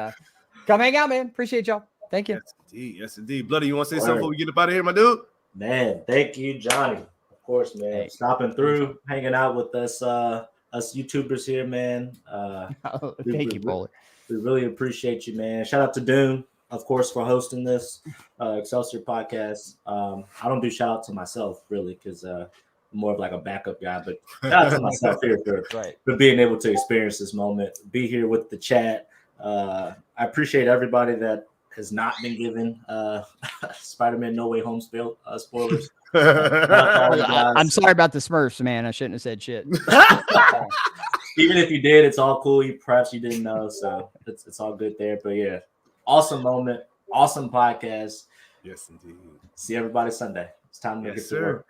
come hang out, man. Appreciate y'all. Thank you. Yes, indeed. Yes, indeed. Bloody, you want to say Word. something before we get up out of here, my dude? Man, thank you, Johnny. Of course, man. Hey. Stopping through, hanging out with us YouTubers here, man. Thank you, Polar. We really appreciate you, man. Shout out to Doom, of course, for hosting this Excelsior podcast. I don't do shout out to myself, really, because I'm more of like a backup guy, but shout out to myself here for being able to experience this moment, be here with the chat. I appreciate everybody that has not been given Spider-Man No Way Home spoilers. I'm sorry about the Smurfs, man. I shouldn't have said shit. Even if you did, it's all cool. Perhaps you didn't know, so it's all good there. But yeah, awesome moment, awesome podcast. Yes, indeed. See everybody Sunday. It's time to get to work.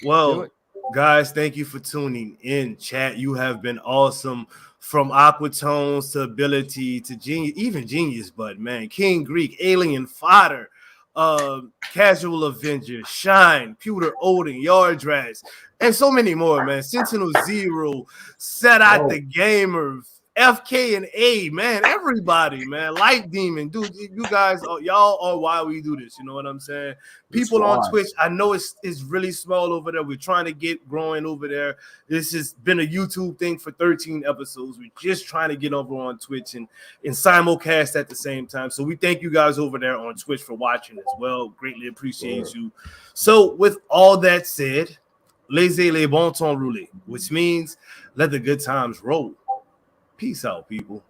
Well, guys, thank you for tuning in. Chat, you have been awesome. From Aquatones to Ability to Genius, even Genius, but man, King Greek, Alien Fodder, Casual Avenger, Shine, Pewter Odin, Yard Drats, and so many more, man. Sentinel Zero, Set Out the Gamer, FK and A, man, everybody, man. Light Demon, dude, you guys, y'all are why we do this. You know what I'm saying? People on Twitch, I know it's really small over there. We're trying to get growing over there. This has been a YouTube thing for 13 episodes. We're just trying to get over on Twitch and simulcast at the same time. So we thank you guys over there on Twitch for watching as well. Greatly appreciate you. So with all that said, laissez les bon temps rouler, which means let the good times roll. Peace out, people.